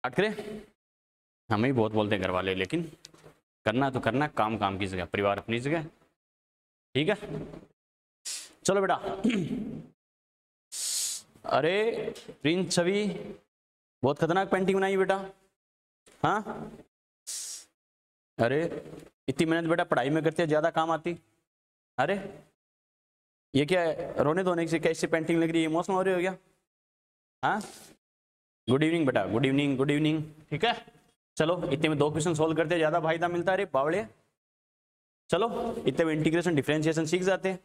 Start करें। हमें भी बहुत बोलते हैं घर वाले, लेकिन करना तो करना, काम काम की जगह, परिवार अपनी जगह, ठीक है। चलो बेटा। अरे प्रिंस छवि, बहुत खतरनाक पेंटिंग बनाई बेटा। हाँ, अरे इतनी मेहनत बेटा पढ़ाई में करते हैं, ज्यादा काम आती। अरे ये क्या है, रोने धोने से कैसी पेंटिंग लग रही है, इमोशनल हो रही हो क्या? हाँ, गुड इवनिंग बेटा, गुड इवनिंग, गुड इवनिंग, ठीक है। चलो इतने में 2 क्वेश्चन सोल्व करते हैं, ज्यादा फायदा मिलता है। अरे बावड़े, चलो इतने में इंटीग्रेशन डिफरेंशिएशन सीख जाते हैं।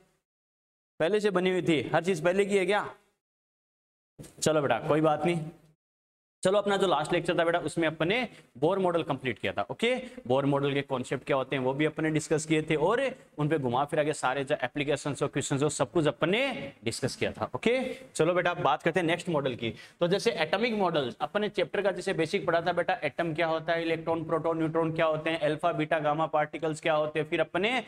पहले से बनी हुई थी, हर चीज पहले की है क्या? चलो बेटा कोई बात नहीं। चलो अपना जो लास्ट लेक्चर था बेटा, उसमें अपने बोर मॉडल कंप्लीट किया था। ओके, बोर मॉडल के कॉन्सेप्ट क्या होते हैं वो भी अपने डिस्कस किए थे, और उन पे घुमा फिरा के सारे जो एप्लीकेशंस और क्वेश्चंस, सब कुछ अपने डिस्कस किया था। ओके, चलो बेटा बात करते हैं नेक्स्ट मॉडल की। तो जैसे एटॉमिक मॉडल, अपने चैप्टर का जैसे बेसिक पढ़ा था बेटा, एटम क्या होता है, इलेक्ट्रॉन, प्रोटॉन, न्यूट्रॉन क्या होते हैं, अल्फा बीटा गामा पार्टिकल्स क्या होते हैं, फिर अपने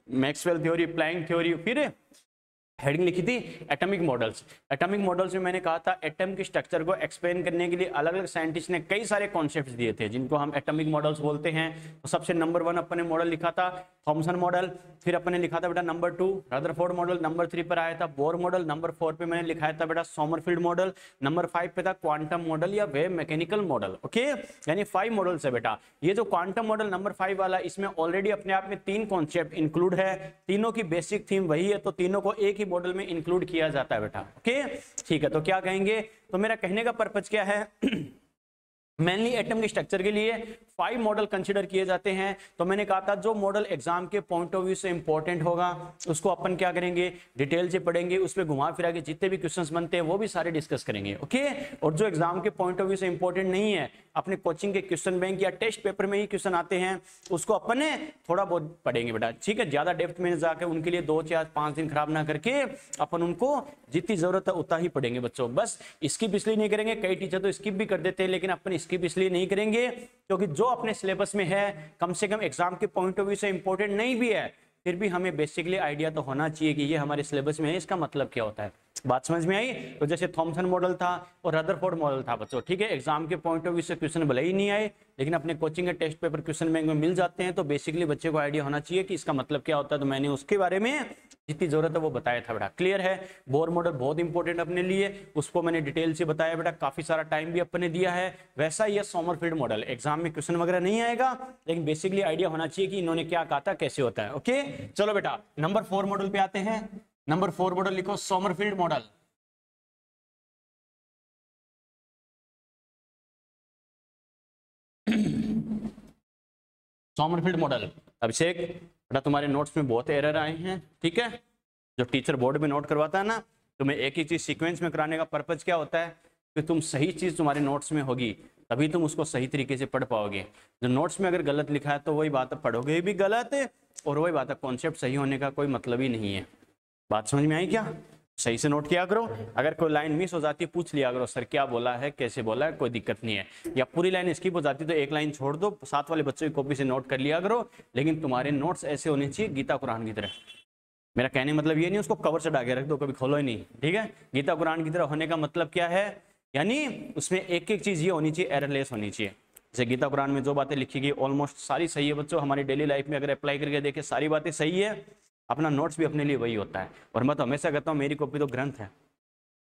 मैक्सवेल थ्योरी, प्लैंक थ्योरी, फिर हेडिंग लिखी थी एटॉमिक मॉडल्स। एटॉमिक मॉडल्स में मैंने कहा था एटम के स्ट्रक्चर को एक्सप्लेन करने के लिए अलग अलग साइंटिस्ट ने कई सारे कॉन्सेप्ट्स दिए थे, जिनको हम एटॉमिक मॉडल्स बोलते हैं। तो सबसे नंबर 1 अपने मॉडल लिखा था थॉमसन मॉडल, फिर अपने लिखा था बेटा नंबर 2 रदरफोर्ड मॉडल, नंबर 3 पर आया था बोर मॉडल, नंबर 4 पे मैंने लिखाया था बेटा सोमरफील्ड मॉडल, नंबर 5 पे था क्वांटम मॉडल या वेव मैकेनिकल मॉडल। ओके, यानी 5 मॉडल्स है बेटा। ये जो क्वांटम मॉडल नंबर 5 वाला, इसमें ऑलरेडी अपने आप में 3 कॉन्सेप्ट इंक्लूड है, तीनों की बेसिक थीम वही है, तो तीनों को एक ही मॉडल में इंक्लूड किया जाता है बेटा। ओके ठीक है, तो क्या कहेंगे, तो मेरा कहने का पर्पज क्या है, मेनली एटम के स्ट्रक्चर के लिए 5 मॉडल कंसीडर किए जाते हैं। तो मैंने कहा था जो मॉडल एग्जाम के पॉइंट ऑफ व्यू से इंपॉर्टेंट होगा उसको अपन क्या करेंगे, डिटेल से पढ़ेंगे, उस पर घुमा फिरा के जितने भी क्वेश्चंस बनते हैं वो भी सारे डिस्कस करेंगे। ओके, और जो एग्जाम के पॉइंट ऑफ व्यू से इंपॉर्टेंट नहीं है, अपने कोचिंग के क्वेश्चन बैंक या टेस्ट पेपर में ही क्वेश्चन आते हैं, उसको अपने थोड़ा बहुत पढ़ेंगे बेटा। ठीक है, ज्यादा डेप्थ में जाकर उनके लिए 2 या 5 दिन खराब ना करके अपन उनको जितनी जरूरत है उतना ही पढ़ेंगे बच्चों। बस स्किप इसलिए नहीं करेंगे, कई टीचर तो स्किप भी कर देते हैं, लेकिन अपन स्किप इसलिए नहीं करेंगे क्योंकि जो अपने सिलेबस में है, कम से कम एग्जाम के पॉइंट ऑफ व्यू से इंपॉर्टेंट नहीं भी है, फिर भी हमें बेसिकली आइडिया तो होना चाहिए कि ये हमारे सिलेबस में है, इसका मतलब क्या होता है। बात समझ में आई? तो जैसे थॉमसन मॉडल था और रदरफोर्ड मॉडल था बच्चों, ठीक है, एग्जाम के पॉइंट ऑफ व्यू से क्वेश्चन भले ही नहीं आए, लेकिन अपने कोचिंग के टेस्ट पेपर क्वेश्चन बैंक में मिल जाते हैं, तो बेसिकली बच्चे को आइडिया होना चाहिए कि इसका मतलब क्या होता है। तो मैंने उसके बारे में जितनी जरूरत है वो बताया था बेटा। क्लियर है? बोर मॉडल बहुत इंपॉर्टेंट अपने लिए, उसको मैंने डिटेल से बताया बेटा, काफी सारा टाइम भी अपने दिया है। वैसा ही है सोमरफील्ड मॉडल, एग्जाम में क्वेश्चन वगैरह नहीं आएगा, लेकिन बेसिकली आइडिया होना चाहिए कि इन्होंने क्या कहा था, कैसे होता है। ओके चलो बेटा नंबर 4 मॉडल पे आते हैं। नंबर 4 मॉडल लिखो Sommerfeld model. Sommerfeld model. Abhishek बेटा तुम्हारे नोट्स में बहुत एरर आए हैं, ठीक है, जो टीचर बोर्ड में नोट करवाता है ना, तुम्हें एक ही चीज सीक्वेंस में कराने का पर्पज क्या होता है कि तुम सही चीज तुम्हारे नोट्स में होगी तभी तुम उसको सही तरीके से पढ़ पाओगे। जो नोट्स में अगर गलत लिखा है तो वही बात पढ़ोगे भी गलत, और वही बात है कॉन्सेप्ट सही होने का कोई मतलब ही नहीं है। बात समझ में आई क्या? सही से नोट किया करो, अगर कोई लाइन मिस हो जाती है पूछ लिया करो सर क्या बोला है, कैसे बोला है, कोई दिक्कत नहीं है। या पूरी लाइन स्किप हो जाती तो एक लाइन छोड़ दो, साथ वाले बच्चों की कॉपी से नोट कर लिया करो, लेकिन तुम्हारे नोट्स ऐसे होने चाहिए गीता कुरान की तरह। मेरा कहने मतलब ये नहीं उसको कवर चढ़ा के रख दो, कभी खोलो ही नहीं, ठीक है। गीता कुरान की तरह होने का मतलब क्या है, यानी उसमें एक एक चीज ये होनी चाहिए, एररलेस होनी चाहिए। जैसे गीता कुरान में जो बातें लिखी गई ऑलमोस्ट सारी सही है बच्चों, हमारी डेली लाइफ में अगर अप्लाई करके देखें सारी बातें सही है। अपना नोट्स भी अपने लिए वही होता है, और मैं तो हमेशा कहता हूँ मेरी कॉपी तो ग्रंथ है,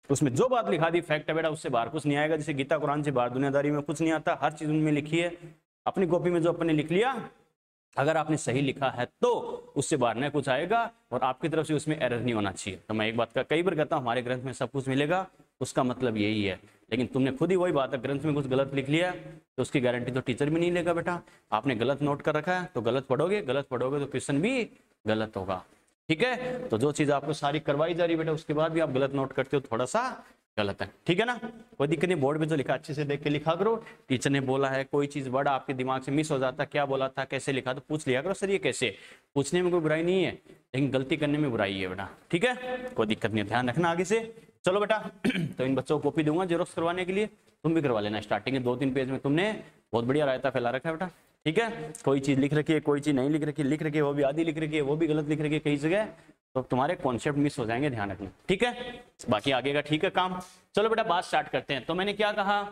उसमें जो बात लिखा दी फैक्ट है बेटा, उससे बाहर कुछ नहीं आएगा। जैसे गीता कुरान से बाहर दुनियादारी में कुछ नहीं आता, हर चीज उनमें लिखी है। अपनी कॉपी में जो अपने लिख लिया, अगर आपने सही लिखा है तो उससे बाहर न कुछ आएगा, और आपकी तरफ से उसमें एरर नहीं होना चाहिए। तो मैं एक बात का कई बार कहता हूँ हमारे ग्रंथ में सब कुछ मिलेगा, उसका मतलब यही है। लेकिन तुमने खुद ही वही बात है ग्रंथ में कुछ गलत लिख लिया तो उसकी गारंटी तो टीचर भी नहीं लेगा बेटा। आपने गलत नोट कर रखा है तो गलत पढ़ोगे तो क्वेश्चन भी गलत होगा, ठीक है। तो जो चीज आपको सारी करवाई जा रही बेटा उसके बाद भी आप गलत नोट करते हो, थोड़ा सा गलत है, ठीक है ना। कोई दिक्कत नहीं, बोर्ड पे जो लिखा अच्छे से देख के लिखा करो। टीचर ने बोला है, कोई चीज वर्ड आपके दिमाग से मिस हो जाता, क्या बोला था, कैसे लिखा, तो पूछ लिया करो सर ये कैसे। पूछने में कोई बुराई नहीं है, लेकिन गलती करने में बुराई है बेटा, ठीक है। कोई दिक्कत नहीं, ध्यान रखना आगे से। चलो बेटा तो इन बच्चों को कॉपी दूंगा जेरोक्स करवाने के लिए, तुम भी करवा लेना। स्टार्टिंग के 2-3 पेज में तुमने बहुत बढ़िया रायता फैला रखा है बेटा, ठीक है। कोई चीज लिख रखी है, कोई चीज नहीं लिख रखी है, वो भी आधी लिख रखी है, वो भी गलत लिख रखी है कई जगह, तो तुम्हारे कॉन्सेप्ट मिस हो जाएंगे, ध्यान रखना, ठीक है। बाकी आगे का ठीक है काम। चलो बेटा बात स्टार्ट करते हैं। तो मैंने क्या कहा,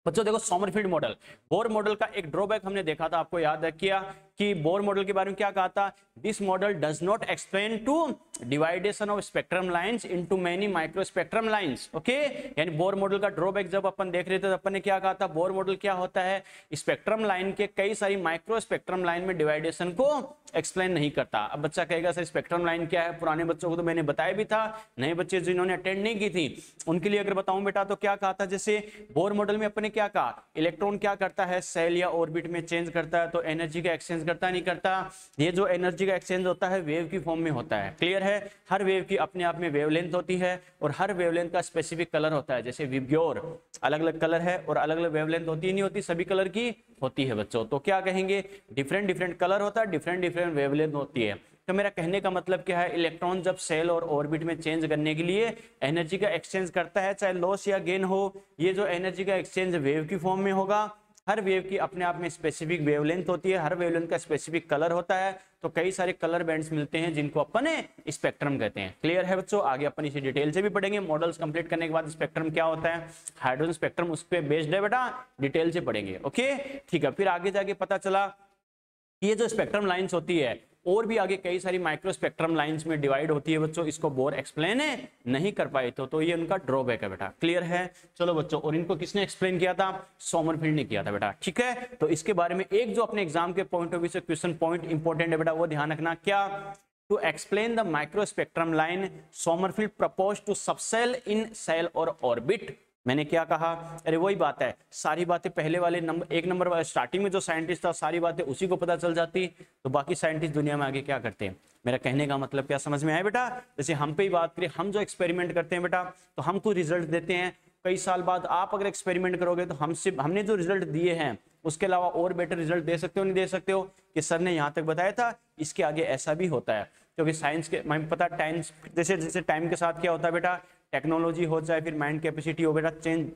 बच्चों देखो सोमरफील्ड मॉडल, बोर मॉडल का एक ड्रॉबैक हमने देखा था, आपको याद किया कि बोर मॉडल के बारे में क्या कहा था, this model does not explain to division of spectrum lines into many micro spectrum lines. Okay, यानी बोर मॉडल का ड्रॉबैक जब अपन देख रहे थे तो अपन ने क्या कहा था, बोर मॉडल क्या होता है, स्पेक्ट्रम लाइन के कई सारी माइक्रो स्पेक्ट्रम लाइन में डिवाइडेशन को एक्सप्लेन नहीं करता। अब बच्चा कहेगा सर स्पेक्ट्रम लाइन क्या है, पुराने बच्चों को तो मैंने बताया भी था, नए बच्चे जिन्होंने अटेंड नहीं की थी उनके लिए अगर बताऊं बेटा तो क्या कहा था, जैसे बोर मॉडल में अपने क्या कहा, इलेक्ट्रॉन क्या करता है, सेल या ऑर्बिट में चेंज करता है, तो एनर्जी का एक्सचेंज करता नहीं करता, ये जो एनर्जी का एक्सचेंज होता है वेव की फॉर्म में होता है। क्लियर है, हर वेव की अपने आप में वेवलेंथ होती है और हर वेवलेंथ का स्पेसिफिक कलर होता है, जैसे विब्ग्योर अलग अलग कलर है और अलग अलग वेवलेंथ होती नहीं होती, सभी कलर की होती है बच्चों, तो क्या कहेंगे, डिफरेंट डिफरेंट कलर होता है, डिफरेंट डिफरेंट वेवलेंथ होती है। तो मेरा कहने का मतलब क्या है, इलेक्ट्रॉन जब सेल और ऑर्बिट में चेंज करने के लिए एनर्जी का एक्सचेंज करता है, चाहे लॉस या गेन हो, ये जो एनर्जी का एक्सचेंज वेव की फॉर्म में होगा। हर वेव की अपने आप में स्पेसिफिक वेवलेंथ होती है, हर वेवलेंथ का स्पेसिफिक कलर होता है, तो कई सारे कलर बैंड्स मिलते हैं जिनको अपन स्पेक्ट्रम कहते हैं। क्लियर है बच्चों, आगे अपन इसे डिटेल से भी पढ़ेंगे, मॉडल्स कंप्लीट करने के बाद स्पेक्ट्रम क्या होता है, हाइड्रोजन स्पेक्ट्रम उस पर बेस्ड है बेटा, डिटेल से पढ़ेंगे। ओके ठीक है, फिर आगे जाके पता चला ये जो स्पेक्ट्रम लाइंस होती है और भी आगे कई सारी माइक्रो स्पेक्ट्रम लाइंस में डिवाइड होती है बच्चों, इसको बोर एक्सप्लेन नहीं कर पाए तो ये उनका ड्रॉबैक है बेटा। क्लियर है, चलो बच्चों, और इनको किसने एक्सप्लेन किया था, सोमरफील्ड ने किया था बेटा। ठीक है, तो इसके बारे में एक जो अपने एग्जाम के पॉइंट ऑफ व्यू से क्वेश्चन पॉइंट इंपॉर्टेंट है बेटा, वो ध्यान रखना, क्या, to explain the micro spectrum line Sommerfeld propose to subshell in shell और ऑर्बिट। मैंने क्या कहा, अरे वही बात है, सारी बातें पहले वाले नंबर, एक नंबर वाले स्टार्टिंग में जो साइंटिस्ट था सारी बातें उसी को पता चल जाती, तो बाकी साइंटिस्ट दुनिया में आगे क्या करते हैं। मेरा कहने का मतलब क्या समझ में आया बेटा, जैसे हम पे ही बात करें, हम जो एक्सपेरिमेंट करते हैं बेटा, तो हम कोई रिजल्ट देते हैं, कई साल बाद आप अगर एक्सपेरिमेंट करोगे तो हमने जो रिजल्ट दिए हैं उसके अलावा और बेटर रिजल्ट दे सकते हो नहीं दे सकते हो, कि सर ने यहाँ तक बताया था, इसके आगे ऐसा भी होता है, क्योंकि साइंस के हमें पता टाइम जैसे जैसे टाइम के साथ क्या होता है बेटा, टेक्नोलॉजी हो चाहे फिर माइंड कैपेसिटी हो बेटा, चेंज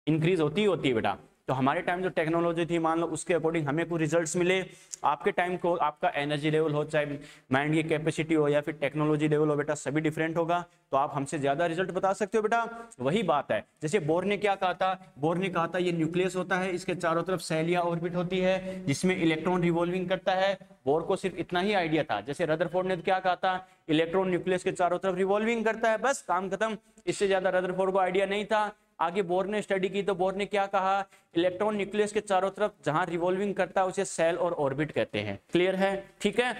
इंक्रीज होती है बेटा। तो हमारे टाइम जो टेक्नोलॉजी थी मान लो उसके अकॉर्डिंग हमें कुछ रिजल्ट्स मिले, आपके टाइम को आपका एनर्जी लेवल हो चाहे माइंड की कैपेसिटी हो या फिर टेक्नोलॉजी लेवल हो बेटा, सभी डिफरेंट होगा, तो आप हमसे ज्यादा रिजल्ट बता सकते हो बेटा। वही बात है, जैसे बोर ने क्या कहा था, बोर ने कहा था ये न्यूक्लियस होता है, इसके चारों तरफ सेल या ऑर्बिट होती है जिसमें इलेक्ट्रॉन रिवॉल्विंग करता है। बोर को सिर्फ इतना ही आइडिया था। जैसे रदरफोर्ड ने क्या कहा था, इलेक्ट्रॉन न्यूक्लियस के चारों तरफ रिवॉल्विंग करता है, बस काम खत्म, इससे ज्यादा रदरफोर्ड को आइडिया नहीं था। आगे बोर ने स्टडी की तो बोर ने क्या कहा, इलेक्ट्रॉन न्यूक्लियस के चारों तरफ जहां रिवॉल्विंग करता है उसे सेल और ऑर्बिट कहते हैं। क्लियर है, ठीक है।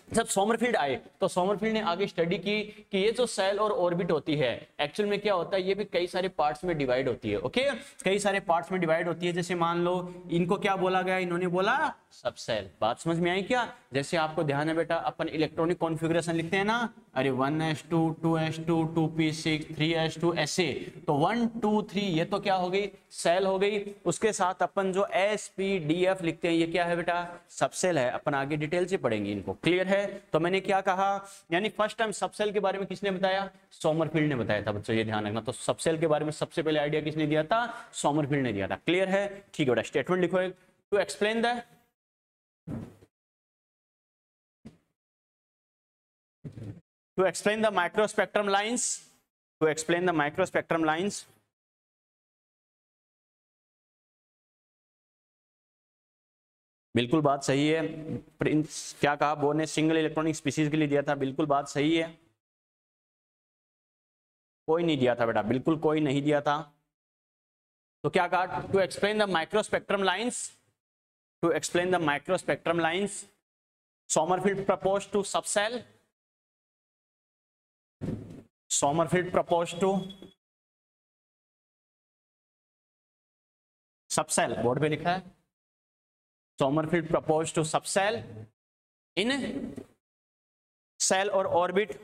जब सोमरफील्ड आए तो सोमरफील्ड ने आगे स्टडी की कि ये जो सेल और ऑर्बिट होती है एक्चुअल में क्या होता है, ये भी कई सारे पार्ट्स में डिवाइड होती है। ओके, कई सारे पार्ट्स में डिवाइड होती है। जैसे मान लो इनको क्या बोला गया, इन्होंने बोला सबसेल। बात समझ में आई क्या? जैसे आपको ध्यान है बेटा, अपन इलेक्ट्रॉनिक कॉन्फ़िगरेशन लिखते हैं ना, अरे 1s2 2s2 2p6 3s2 ऐसे, तो 1 2 3 ये तो क्या हो गई, सेल हो गई। उसके साथ अपन जो sp-df लिखते हैं ये क्या है बेटा, सबसेल है। अपन आगे डिटेल से पढ़ेंगे इनको। क्लियर है? तो मैंने क्या कहा, यानी फर्स्ट टाइम सबसेल के बारे में किसने बताया, सोमरफील्ड ने बताया था। बच्चों ये ध्यान रखना, तो सबसेल के बारे में सबसे पहले आइडिया किसने दिया था, सोमरफील्ड ने दिया था। क्लियर है, ठीक है बेटा। स्टेटमेंट लिखो, to explain the microspectrum lines, to explain the microspectrum lines, बिल्कुल बात सही है। क्या कहा बोर ने, सिंगल इलेक्ट्रॉनिक स्पीशीज के लिए दिया था, बिल्कुल बात सही है। कोई नहीं दिया था बेटा, बिल्कुल कोई नहीं दिया था। तो क्या कहा, to explain the microspectrum lines, to explain the microspectrum lines Sommerfeld proposed to subshell, Sommerfeld proposed to subshell, board पे लिखा है Sommerfeld proposed to subshell in shell और ऑर्बिट।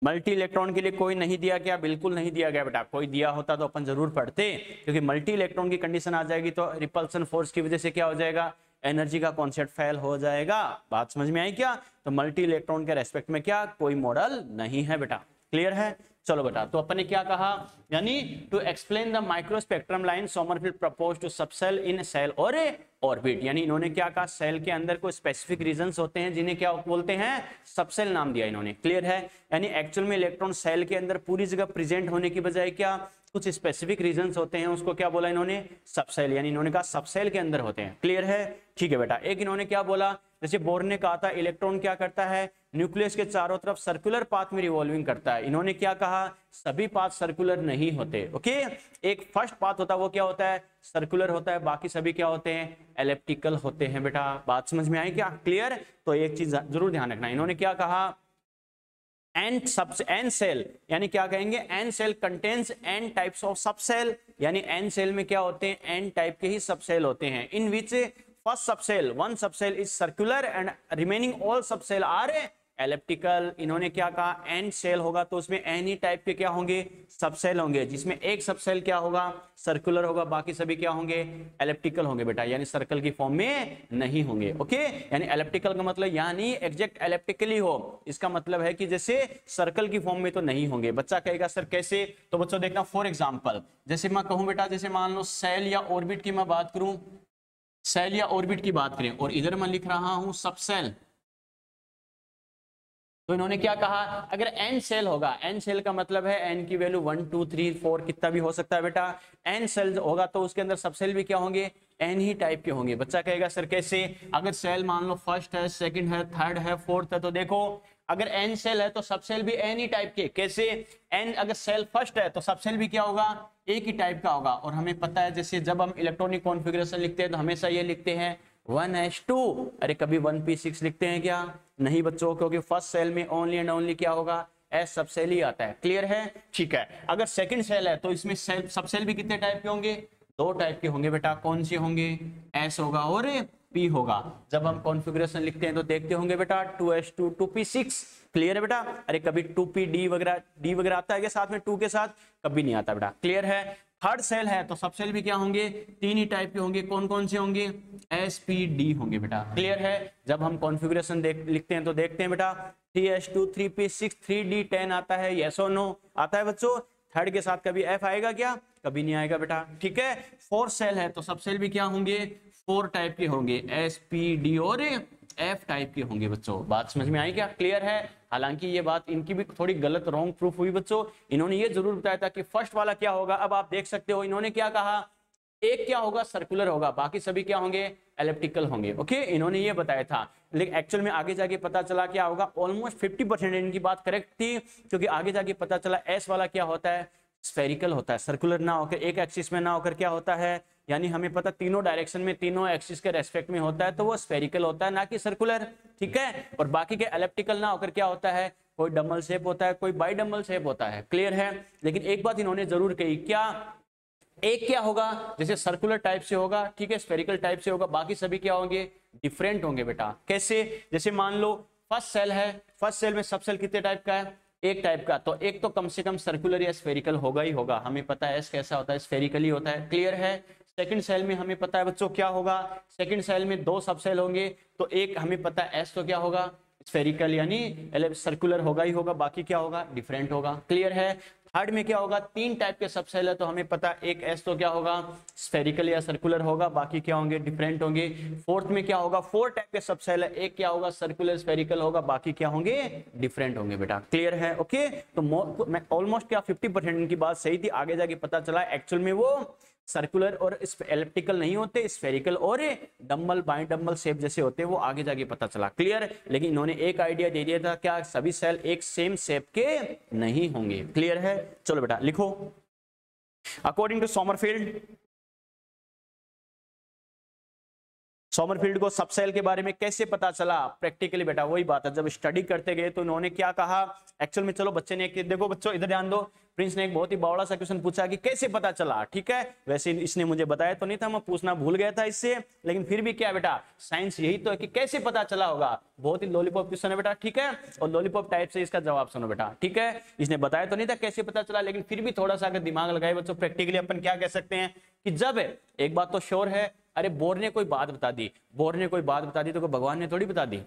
मल्टी इलेक्ट्रॉन के लिए कोई नहीं दिया गया, बिल्कुल नहीं दिया गया बेटा। कोई दिया होता तो अपन जरूर पढ़ते, क्योंकि मल्टी इलेक्ट्रॉन की कंडीशन आ जाएगी तो रिपल्सन फोर्स की वजह से क्या हो जाएगा, एनर्जी का कॉन्सेप्ट फेल हो जाएगा। बात समझ में आई क्या? तो मल्टी इलेक्ट्रॉन के रेस्पेक्ट में क्या कोई मॉडल नहीं है बेटा। क्लियर है? चलो बेटा, तो अपन ने क्या कहा, यानी to explain the microspectrum line Sommerfeld proposed to subshell in shell और ऑर्बिट। यानी इन्होंने क्या कहा, सेल के अंदर कोई स्पेसिफिक रीजंस होते हैं जिन्हें क्या बोलते हैं, सबसेल नाम दिया इन्होंने। क्लियर है? यानी एक्चुअल में इलेक्ट्रॉन सेल के अंदर पूरी जगह प्रेजेंट होने की बजाय क्या कुछ स्पेसिफिक रीजंस होते हैं, उसको क्या बोला इन्होंने, सबसेल, यानी इन्होंने कहा सबसेल के अंदर होते हैं। क्लियर है, ठीक है बेटा। एक इन्होंने क्या बोला, जैसे बोर ने कहा था इलेक्ट्रॉन क्या करता है, न्यूक्लियस के चारों तरफ सर्कुलर पाथ में रिवॉल्विंग करता है। इन्होंने क्या कहा, सभी पाथ सर्कुलर नहीं होते। ओके, एक फर्स्ट पाथ होता है वो क्या होता है, सर्कुलर होता है, बाकी सभी क्या होते हैं, एलिप्टिकल होते हैं। बेटा बात समझ में आई क्या, क्लियर। तो एक चीज जरूर ध्यान रखना, इन्होंने क्या कहा, एन सेल, यानी क्या कहेंगे, n shell contains n types of subshell, यानी एन सेल में क्या होते हैं, एन टाइप के ही सबसेल होते हैं। In which first subshell, one subshell is circular and remaining all subshell are elliptical. इन्होंने क्या कहा, एन सेल होगा तो उसमें एन ही टाइप के क्या होंगे, सबसेल होंगे, जिसमें एक सबसेल क्या होगा, सर्कुलर होगा, बाकी सभी क्या होंगे, एलिप्टिकल होंगे बेटा, यानी सर्कल की फॉर्म में नहीं होंगे। ओके, यानी एलिप्टिकल का मतलब यानी एग्जैक्ट एलिप्टिकली हो, इसका मतलब है कि जैसे सर्कल की फॉर्म में तो नहीं होंगे। बच्चा कहेगा सर कैसे, तो बच्चों देखना, फॉर एग्जाम्पल जैसे मैं कहूं बेटा, जैसे मान लो सेल या ऑर्बिट की मैं बात करूं, सेल या ऑर्बिट की बात करें, और इधर मैं लिख रहा हूं सबसेल, तो इन्होंने क्या कहा, अगर एन सेल होगा, एन सेल का मतलब है एन की वैल्यू 1 2 3 4 कितना भी हो सकता है बेटा, एन सेल होगा तो उसके अंदर सबसेल भी क्या होंगे, एन ही टाइप के होंगे। बच्चा कहेगा सर कैसे, अगर सेल मान लो फर्स्ट है, सेकंड है, थर्ड है, फोर्थ है, तो देखो अगर एन सेल है तो सबसेल भी एन ही टाइप के। कैसे, एन अगर सेल फर्स्ट है तो सबसेल भी क्या होगा, एक ही टाइप का होगा। और हमें पता है जैसे जब हम इलेक्ट्रॉनिक कॉन्फ़िगरेशन लिखते हैं तो हमेशा ये लिखते हैं 1s2, अरे कभी 1p6 लिखते हैं क्या, नहीं बच्चों, क्योंकि फर्स्ट सेल में ओनली एंड ओनली क्या होगा, एस सबसेल ही आता है। क्लियर है, ठीक है। अगर सेकंड सेल है तो इसमें सबसेल भी कितने टाइप के होंगे, दो टाइप के होंगे बेटा। कौन से होंगे, एस होगा और पी होगा। जब हम कॉन्फ़िगरेशन लिखते हैं तो देखते होंगे बेटा 2s2 2p6। क्लियर है बेटा, अरे कभी 2pd वगैरह, डी वगैरह आता है क्या साथ में 2 के साथ, कभी नहीं आता बेटा। क्लियर है, थर्ड सेल है तो सबसेल भी क्या होंगे, तीन ही टाइप के होंगे। कौन कौन से होंगे, एसपीडी होंगे बेटा। क्लियर है, जब हम कॉन्फ़िगरेशन लिखते हैं तो देखते हैं बेटा 3s2 3p6 3d10 आता है, यस और नो आता है बच्चों। थर्ड के साथ कभी एफ आएगा क्या, कभी नहीं आएगा बेटा। ठीक है, फोर्थ सेल है तो सबसेल भी क्या होंगे, 4 टाइप के होंगे, एसपीडी और एफ टाइप के होंगे बच्चों। बात समझ में आई क्या, क्लियर है। हालांकि ये बात इनकी भी थोड़ी गलत रॉन्ग प्रूफ हुई बच्चों, इन्होंने ये जरूर बताया था कि फर्स्ट वाला क्या होगा। अब आप देख सकते हो इन्होंने क्या कहा, एक क्या होगा, सर्कुलर होगा, बाकी सभी क्या होंगे, एलिप्टिकल होंगे। ओके, इन्होंने ये बताया था, लेकिन एक्चुअल में आगे जाके पता चला क्या होगा, ऑलमोस्ट 50% इनकी बात करेक्ट थी, क्योंकि आगे जाके पता चला एस वाला क्या होता है, स्फेरिकल होता है, सर्कुलर ना होकर, एक एक्सिस में ना होकर क्या होता है, यानी हमें पता तीनों डायरेक्शन में, तीनों एक्सिस के रेस्पेक्ट में होता है, तो वो स्फेरिकल होता है, ना कि सर्कुलर। ठीक है, और बाकी के एलिप्टिकल ना होकर क्या होता है, कोई डबल शेप होता है, कोई बाई डबल शेप होता है। क्लियर है, लेकिन एक बात इन्होंने जरूर कही, क्या, एक क्या होगा, जैसे सर्कुलर टाइप से होगा, ठीक है, स्फेरिकल टाइप से होगा, बाकी सभी क्या होंगे, डिफरेंट होंगे बेटा। कैसे, जैसे मान लो फर्स्ट सेल है, फर्स्ट सेल में सबसेल कितने टाइप का है, एक टाइप का, तो एक तो कम से कम सर्कुलर या स्फेरिकल होगा ही होगा। हमें पता है एस कैसा होता है, स्फेरिकली होता है। क्लियर है, सेकंड सेल में हमें पता है बच्चों क्या होगा, सेकंड सेल में 2 सबसेल होंगे, तो एक हमें पता है एस तो क्या होगा, स्फेरिकल यानी सर्कुलर होगा ही होगा, बाकी क्या होगा, डिफरेंट होगा। क्लियर है, थर्ड में क्या होगा, 3 टाइप के सबसेल है, तो हमें पता एक एस तो क्या होगा, स्फेरिकल या सर्कुलर होगा, बाकी क्या होंगे, डिफरेंट होंगे। फोर्थ में क्या होगा, 4 टाइप के सबसेल है, एक क्या होगा, सर्कुलर स्फेरिकल होगा, बाकी क्या होंगे, डिफरेंट होंगे बेटा। क्लियर है, ओके। तो मैं ऑलमोस्ट क्या 50% इनकी बात सही थी, आगे जाके पता चला एक्चुअल में वो सर्कुलर और एलिप्टिकल नहीं होते, स्फेरिकल और डम्बल बाई डम्बल शेप जैसे होते हैं, वो आगे जाके पता चला। क्लियर, लेकिन इन्होंने एक आइडिया दे दिया था, क्या सभी सेल एक सेम शेप के नहीं होंगे। क्लियर है, चलो बेटा लिखो, अकॉर्डिंग टू सोमरफील्ड, सोमरफील्ड को सबसेल के बारे में कैसे पता चला प्रैक्टिकली, बेटा वही बात है, जब स्टडी करते गए तो उन्होंने क्या कहा एक्चुअल में। चलो बच्चे ने, देखो बच्चों इधर ध्यान दो, प्रिंस ने एक बहुत ही बावड़ा सा क्वेश्चन पूछा कि कैसे पता चला। ठीक है, वैसे इसने मुझे बताया तो नहीं था, मैं पूछना भूल गया था इससे, लेकिन फिर भी क्या बेटा, साइंस यही तो है कि कैसे पता चला होगा। बहुत ही लॉलीपॉप क्वेश्चन है बेटा, ठीक है, और लॉलीपॉप टाइप से इसका जवाब सुनो बेटा। ठीक है, इसने बताया तो नहीं था कैसे पता चला, लेकिन फिर भी थोड़ा सा अगर दिमाग लगाए बच्चों, प्रैक्टिकली अपन क्या कह सकते हैं कि जब एक बात तो श्योर है, अरे बोर ने कोई बात बता दी, बोर ने कोई बात बता दी तो भगवान ने थोड़ी बता दी।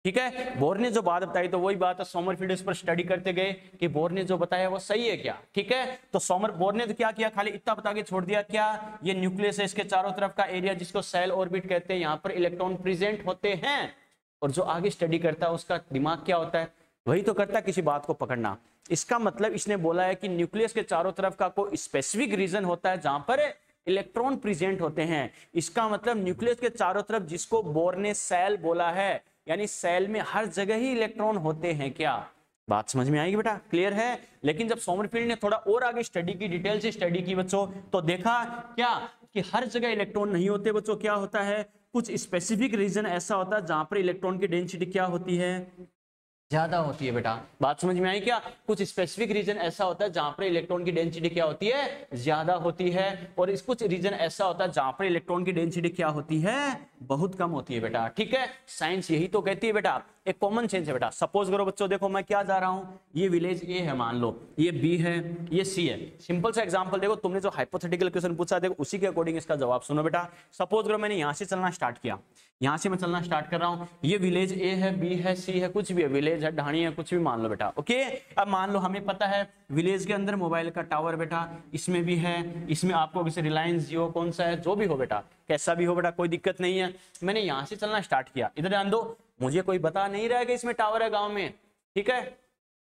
ठीक है, बोर ने जो बात बताई तो वही बात है, सोमरफील्ड इस पर स्टडी करते गए कि बोर ने जो बताया वो सही है क्या। ठीक है, तो बोर ने तो क्या किया, खाली इतना बता के छोड़ दिया, क्या ये न्यूक्लियस है, इसके चारों तरफ का एरिया जिसको सेल ऑर्बिट कहते हैं, यहाँ पर इलेक्ट्रॉन प्रेजेंट होते हैं, और जो आगे स्टडी करता है उसका दिमाग क्या होता है, वही तो करता है किसी बात को पकड़ना। इसका मतलब इसने बोला है कि न्यूक्लियस के चारों तरफ का कोई स्पेसिफिक रीजन होता है जहां पर इलेक्ट्रॉन प्रेजेंट होते हैं। इसका मतलब न्यूक्लियस के चारों तरफ, जिसको बोर ने सेल बोला है, यानी सेल में हर जगह ही इलेक्ट्रॉन होते हैं। क्या बात समझ में आएगी बेटा? क्लियर है। लेकिन जब सोमरफील्ड ने थोड़ा और आगे स्टडी की, डिटेल से स्टडी की बच्चों, तो देखा क्या कि हर जगह इलेक्ट्रॉन नहीं होते बच्चों। क्या होता है, कुछ स्पेसिफिक रीजन ऐसा होता है जहां पर इलेक्ट्रॉन की डेंसिटी क्या होती है, ज्यादा होती है बेटा। बात समझ में आई क्या? कुछ स्पेसिफिक रीजन ऐसा होता है जहां पर इलेक्ट्रॉन की डेंसिटी क्या होती है, ज्यादा होती है, और इस कुछ रीजन ऐसा होता है जहां पर इलेक्ट्रॉन की डेंसिटी क्या होती है, बहुत कम होती है बेटा। ठीक है, साइंस यही तो कहती है बेटा, एक कॉमन सेंस है बेटा। सपोज करो बच्चों, देखो मैं क्या जा रहा हूं, ये विलेज ए है मान लो, ये बी है, ये सी है। सिंपल सा एग्जांपल देखो, तुमने जो हाइपोथेटिकल क्वेश्चन पूछा देखो उसी के अकॉर्डिंग इसका जवाब सुनो बेटा। सपोज करो मैंने यहां से चलना स्टार्ट किया, यहां से मैं चलना स्टार्ट कर रहा हूं, ये विलेज ए है, बी है, सी है, कुछ भी है, विलेज है, ढाणी है, कुछ भी मान लो बेटा। ओके, अब मान लो हमें पता है विलेज के अंदर मोबाइल का टावर बेटा, इसमें भी है, इसमें आपको जैसे रिलायंस जियो कौन सा है, जो भी हो बेटा, कैसा भी हो बेटा, कोई दिक्कत नहीं है। मैंने यहां से चलना स्टार्ट किया, इधर ध्यान दो, मुझे कोई बता नहीं रहा है कि इसमें टावर है गांव में, ठीक है,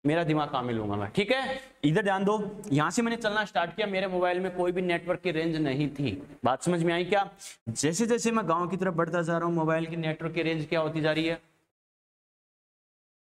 मेरा दिमाग काम में लूंगा मैं, ठीक है। इधर ध्यान दो, यहां से मैंने चलना स्टार्ट किया, मेरे मोबाइल में कोई भी नेटवर्क की रेंज नहीं थी। बात समझ में आई क्या? जैसे जैसे मैं गांव की तरफ बढ़ता जा रहा हूं, मोबाइल की नेटवर्क की रेंज क्या होती जा रही है,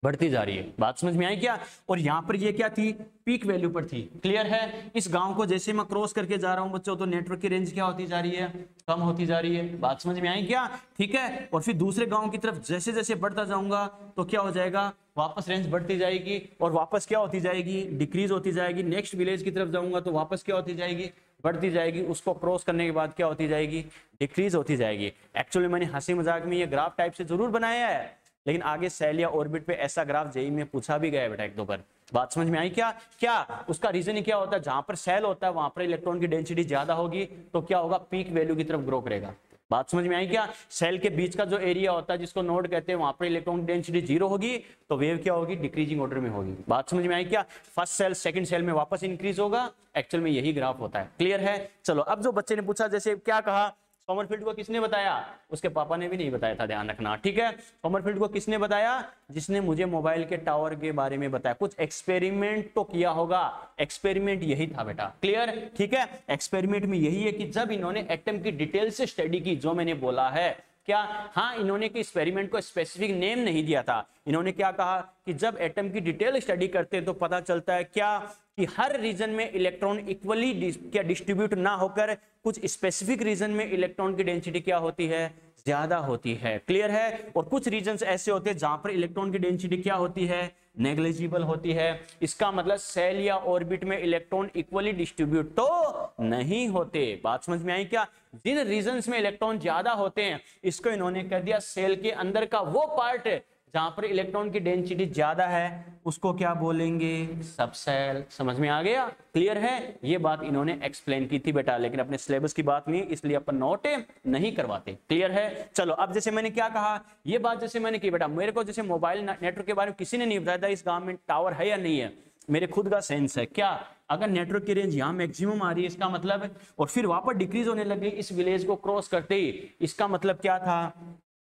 बढ़ती जा रही है। बात समझ में आई क्या? और यहाँ पर ये क्या थी, पीक वैल्यू पर थी। क्लियर है। इस गांव को जैसे मैं क्रॉस करके जा रहा हूं बच्चों, तो नेटवर्क की रेंज क्या होती जा रही है, कम होती जा रही है। बात समझ में आई क्या? ठीक है। और फिर दूसरे गांव की तरफ जैसे जैसे बढ़ता जाऊंगा तो क्या हो जाएगा, वापस रेंज बढ़ती जाएगी और वापस क्या होती जाएगी, डिक्रीज होती जाएगी। नेक्स्ट विलेज की तरफ जाऊंगा तो वापस क्या होती जाएगी, बढ़ती जाएगी। उसको क्रॉस करने के बाद क्या होती जाएगी, डिक्रीज होती जाएगी। एक्चुअली मैंने हंसी मजाक में ये ग्राफ टाइप से जरूर बनाया है, लेकिन आगे सेल या ऑर्बिट पे ऐसा ग्राफ जेईई में पूछा भी गया है बेटा एक दो बार। बात समझ में आई क्या? क्या उसका रीजन क्या होता है, जहां पर सेल होता है वहां पर इलेक्ट्रॉन की डेंसिटी ज्यादा होगी तो क्या होगा, पीक वैल्यू की तरफ ग्रो करेगा। बात समझ में आई क्या? सेल के बीच का जो एरिया होता है जिसको नोड कहते हैं, वहां पर इलेक्ट्रॉन डेंसिटी जीरो होगी तो वेव क्या होगी, डिक्रीजिंग ऑर्डर में होगी। बात समझ में आई क्या? फर्स्ट सेल सेकंड सेल में वापस इंक्रीज होगा। एक्चुअल में यही ग्राफ होता है। क्लियर है। चलो अब जो बच्चे ने पूछा, जैसे क्या कहा, सोमरफील्ड को किसने बताया, उसके पापा ने भी नहीं बताया था, ध्यान रखना, ठीक है। सोमरफील्ड को किसने बताया, जिसने मुझे मोबाइल के टावर के बारे में बताया। कुछ एक्सपेरिमेंट तो किया होगा, एक्सपेरिमेंट यही था बेटा। क्लियर, ठीक है। एक्सपेरिमेंट में यही है कि जब इन्होंने एटम की डिटेल से स्टडी की, जो मैंने बोला है क्या, हाँ, इन्होंने कि एक्सपेरिमेंट को स्पेसिफिक नेम नहीं दिया था। इन्होंने क्या कहा कि जब एटम की डिटेल स्टडी करते हैं तो पता चलता है क्या, कि हर रीजन में इलेक्ट्रॉन इक्वली क्या डिस्ट्रीब्यूट ना होकर कुछ स्पेसिफिक रीजन में इलेक्ट्रॉन की डेंसिटी क्या होती है, ज्यादा होती है। क्लियर है। और कुछ रीजन्स ऐसे होते हैं जहां पर इलेक्ट्रॉन की डेंसिटी क्या होती है, नेग्लिजिबल होती है। इसका मतलब सेल या ऑर्बिट में इलेक्ट्रॉन इक्वली डिस्ट्रीब्यूट तो नहीं होते। बात समझ में आई क्या? जिन रीजन्स में इलेक्ट्रॉन ज्यादा होते हैं, इसको इन्होंने कह दिया सेल के अंदर का वो पार्ट जहां पर इलेक्ट्रॉन की डेंसिटी ज्यादा है, उसको क्या बोलेंगे, सबसेल। समझ में आ गया? क्लियर है। ये बात इन्होंने एक्सप्लेन की थी बेटा, लेकिन अपने सिलेबस की बात नहीं, इसलिए अपन नोट नहीं करवाते। क्लियर है। चलो अब जैसे मैंने क्या कहा, ये बात जैसे मैंने की बेटा, मेरे को जैसे मोबाइल नेटवर्क के बारे में किसी ने नहीं बताया था इस गांव में टावर है या नहीं है, मेरे खुद का सेंस है। क्या, अगर नेटवर्क की रेंज यहाँ मैक्सिमम आ रही है, इसका मतलब, और फिर वापस डिक्रीज होने लगी इस विलेज को क्रॉस करते ही, इसका मतलब क्या था,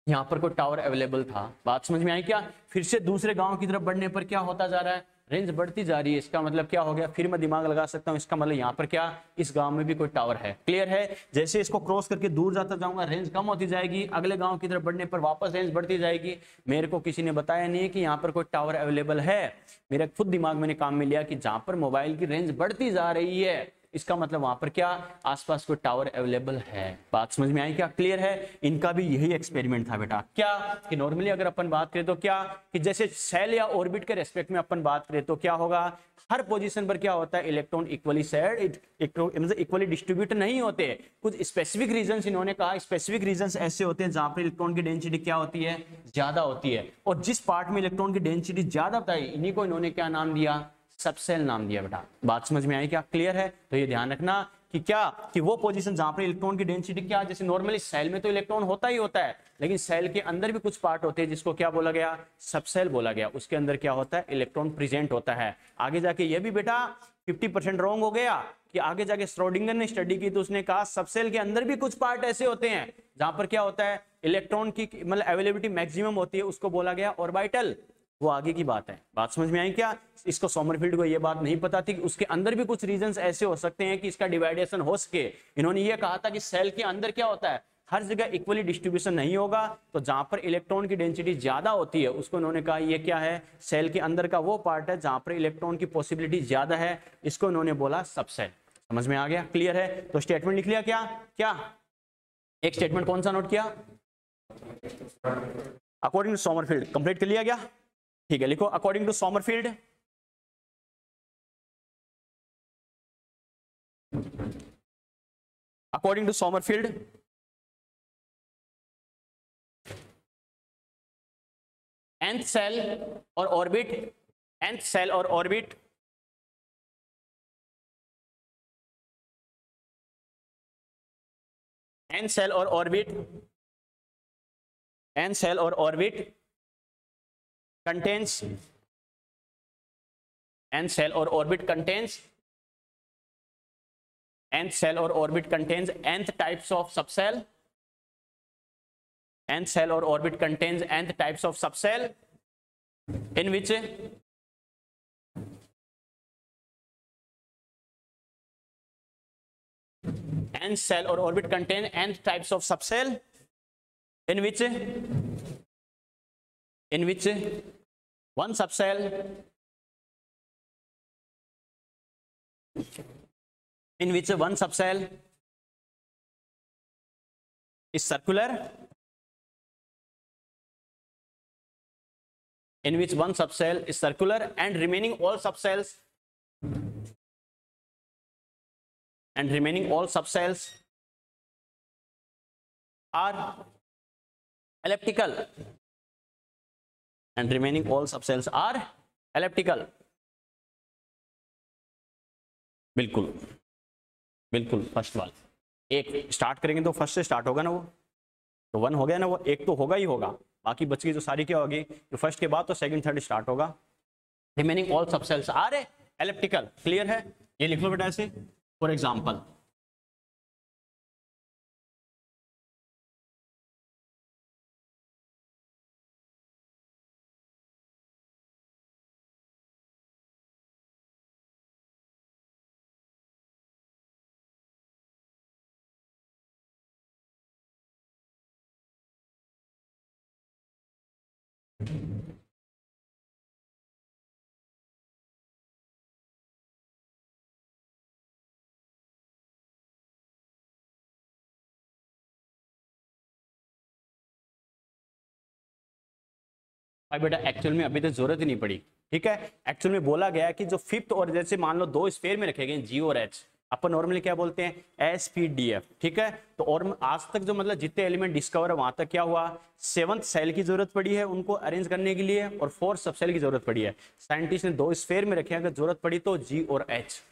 यहाँ पर कोई टावर अवेलेबल था। बात समझ में आई क्या? फिर से दूसरे गांव की तरफ बढ़ने पर क्या होता जा रहा है, रेंज बढ़ती जा रही है। इसका मतलब क्या हो गया, फिर मैं दिमाग लगा सकता हूँ, इसका मतलब यहाँ पर क्या, इस गांव में भी कोई टावर है। क्लियर है। जैसे इसको क्रॉस करके दूर जाता जाऊंगा, रेंज कम होती जाएगी, अगले गांव की तरफ बढ़ने पर वापस रेंज बढ़ती जाएगी। मेरे को किसी ने बताया नहीं कि यहाँ पर कोई टावर अवेलेबल है, मेरे खुद दिमाग मैंने काम में लिया कि जहां पर मोबाइल की रेंज बढ़ती जा रही है, इसका मतलब वहां पर क्या, आसपास कोई टावर अवेलेबल है। बात समझ में आई क्या? क्लियर है। इनका भी यही एक्सपेरिमेंट था बेटा। क्या, कि नॉर्मली अगर अपन बात करें तो क्या, कि जैसे सेल या ऑर्बिट के रेस्पेक्ट में अपन बात करें तो क्या होगा, हर पोजीशन पर क्या होता है, इलेक्ट्रॉन इक्वली शेयर्ड, मतलब इक्वली डिस्ट्रीब्यूट नहीं होते। कुछ स्पेसिफिक रीजंस इन्होंने कहा, स्पेसिफिक रीजंस ऐसे होते हैं जहां पर इलेक्ट्रॉन की डेंसिटी क्या होती है, ज्यादा होती है। और जिस पार्ट में इलेक्ट्रॉन की डेंसिटी ज्यादा बताई, इन्हीं को इन्होंने क्या नाम दिया, सबसेल नाम दिया बेटा। बात समझ में आई क्या? क्लियर है। तो ये ध्यान रखना कि क्या, कि वो पोजीशन जहां पर इलेक्ट्रॉन की डेंसिटी क्या, जैसे नॉर्मली सेल में तो इलेक्ट्रॉन होता ही होता है, लेकिन सेल के अंदर भी कुछ पार्ट होते हैं जिसको क्या बोला गया, सबसेल बोला गया। उसके अंदर क्या होता है, इलेक्ट्रॉन प्रेजेंट होता है। आगे जाके ये भी बेटा 50% रॉन्ग हो गया, कि आगे जाके श्रोडिंगर ने स्टडी की तो उसने कहा सबसेल के अंदर भी कुछ पार्ट ऐसे होते हैं जहां पर क्या होता है, इलेक्ट्रॉन की मतलब अवेलेबिलिटी मैक्सिमम होती है, उसको बोला गया ऑर्बिटल। वो आगे की बात है। बात समझ में आई क्या? इसको सोमरफील्ड को ये बात नहीं पता थी कि उसके अंदर भी कुछ रीजंस ऐसे हो सकते हैं कि इसका डिवाइडेशन हो सके। इन्होंने ये कहा था कि सेल के अंदर क्या होता है, हर जगह इक्वली डिस्ट्रीब्यूशन नहीं होगा, तो जहां पर इलेक्ट्रॉन की डेंसिटी ज्यादा होती है उसको इन्होंने कहा ये क्या है, सेल के अंदर का वो पार्ट है जहां पर इलेक्ट्रॉन की पॉसिबिलिटी ज्यादा है, इसको इन्होंने बोला सबसेल। समझ में आ गया? क्लियर है? तो स्टेटमेंट लिख लिया क्या? क्या एक स्टेटमेंट कौन सा नोट किया? According to Sommerfeld. कंप्लीट कर लिया क्या? ठीक है, लिखो according to Sommerfeld, according to Sommerfeld nth shell और ऑर्बिट, nth सेल और ऑर्बिट n सेल और ऑर्बिट, n सेल और orbit contains, n cell or orbit contains, nth cell or orbit contains nth types of subcell, nth cell or orbit contains nth types of subcell in which nth cell or orbit contain nth types of subcell in which one subcell is circular, in which one subcell is circular and remaining all subcells are elliptical, and remaining all subcells are elliptical। बिल्कुल बिल्कुल first वाला, एक start करेंगे तो first से start होगा ना, वो तो वन हो गया ना, वो एक तो होगा ही होगा, बाकी बच गई जो सारी क्या होगी, तो फर्स्ट के बाद तो सेकंड थर्ड स्टार्ट होगा। Remaining all subshells are elliptical. Clear है? ये लिख लो बेटा ऐसे, फॉर एग्जांपल भाई बेटा एक्चुअल में अभी तक जरूरत ही नहीं पड़ी। ठीक है, एक्चुअल में बोला गया कि जो फिफ्थ और जैसे मान लो दो स्फीयर में रखे गए जी और एच, अपन नॉर्मली क्या बोलते हैं एसपीडीएफ। ठीक है, तो और आज तक जो मतलब जितने एलिमेंट डिस्कवर है वहां तक क्या हुआ, सेवंथ सेल की जरूरत पड़ी है उनको अरेंज करने के लिए और फोर्थ सबसेल की जरूरत पड़ी है। साइंटिस्ट ने दो स्फीयर में रखे, अगर जरूरत पड़ी तो जी और एच।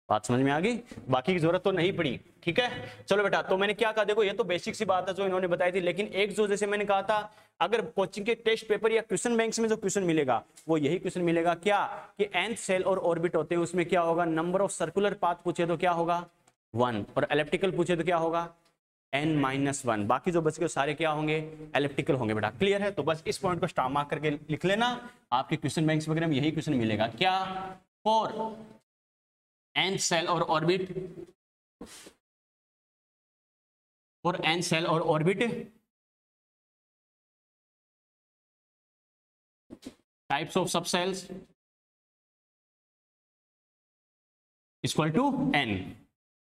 बात समझ में आ गई? बाकी की जरूरत तो नहीं पड़ी। ठीक है, चलो बेटा, तो मैंने क्या कहा, देखो ये तो बेसिक सी बात है जो इन्होंने बताई थी, लेकिन एक जो जैसे मैंने कहा था, अगर कोचिंग के टेस्ट पेपर या क्वेश्चन बैंक्स में जो क्वेश्चन मिलेगा वो यही क्वेश्चन मिलेगा, क्या कि nth सेल और ऑर्बिट होते हैं, उसमें क्या होगा, नंबर ऑफ सर्कुलर पाथ पूछे तो क्या होगा 1, और एलिप्टिकल पूछे तो क्या होगा n-1। बाकी जो बच गए सारे क्या होंगे, एलिप्टिकल होंगे बेटा। क्लियर है? तो बस इस पॉइंट को स्टार मार्क करके लिख लेना, आपके क्वेश्चन बैंक्स वगैरह में यही क्वेश्चन मिलेगा, क्या फॉर nth सेल और ऑर्बिट, फॉर nth सेल और orbit types of subcells equal to n।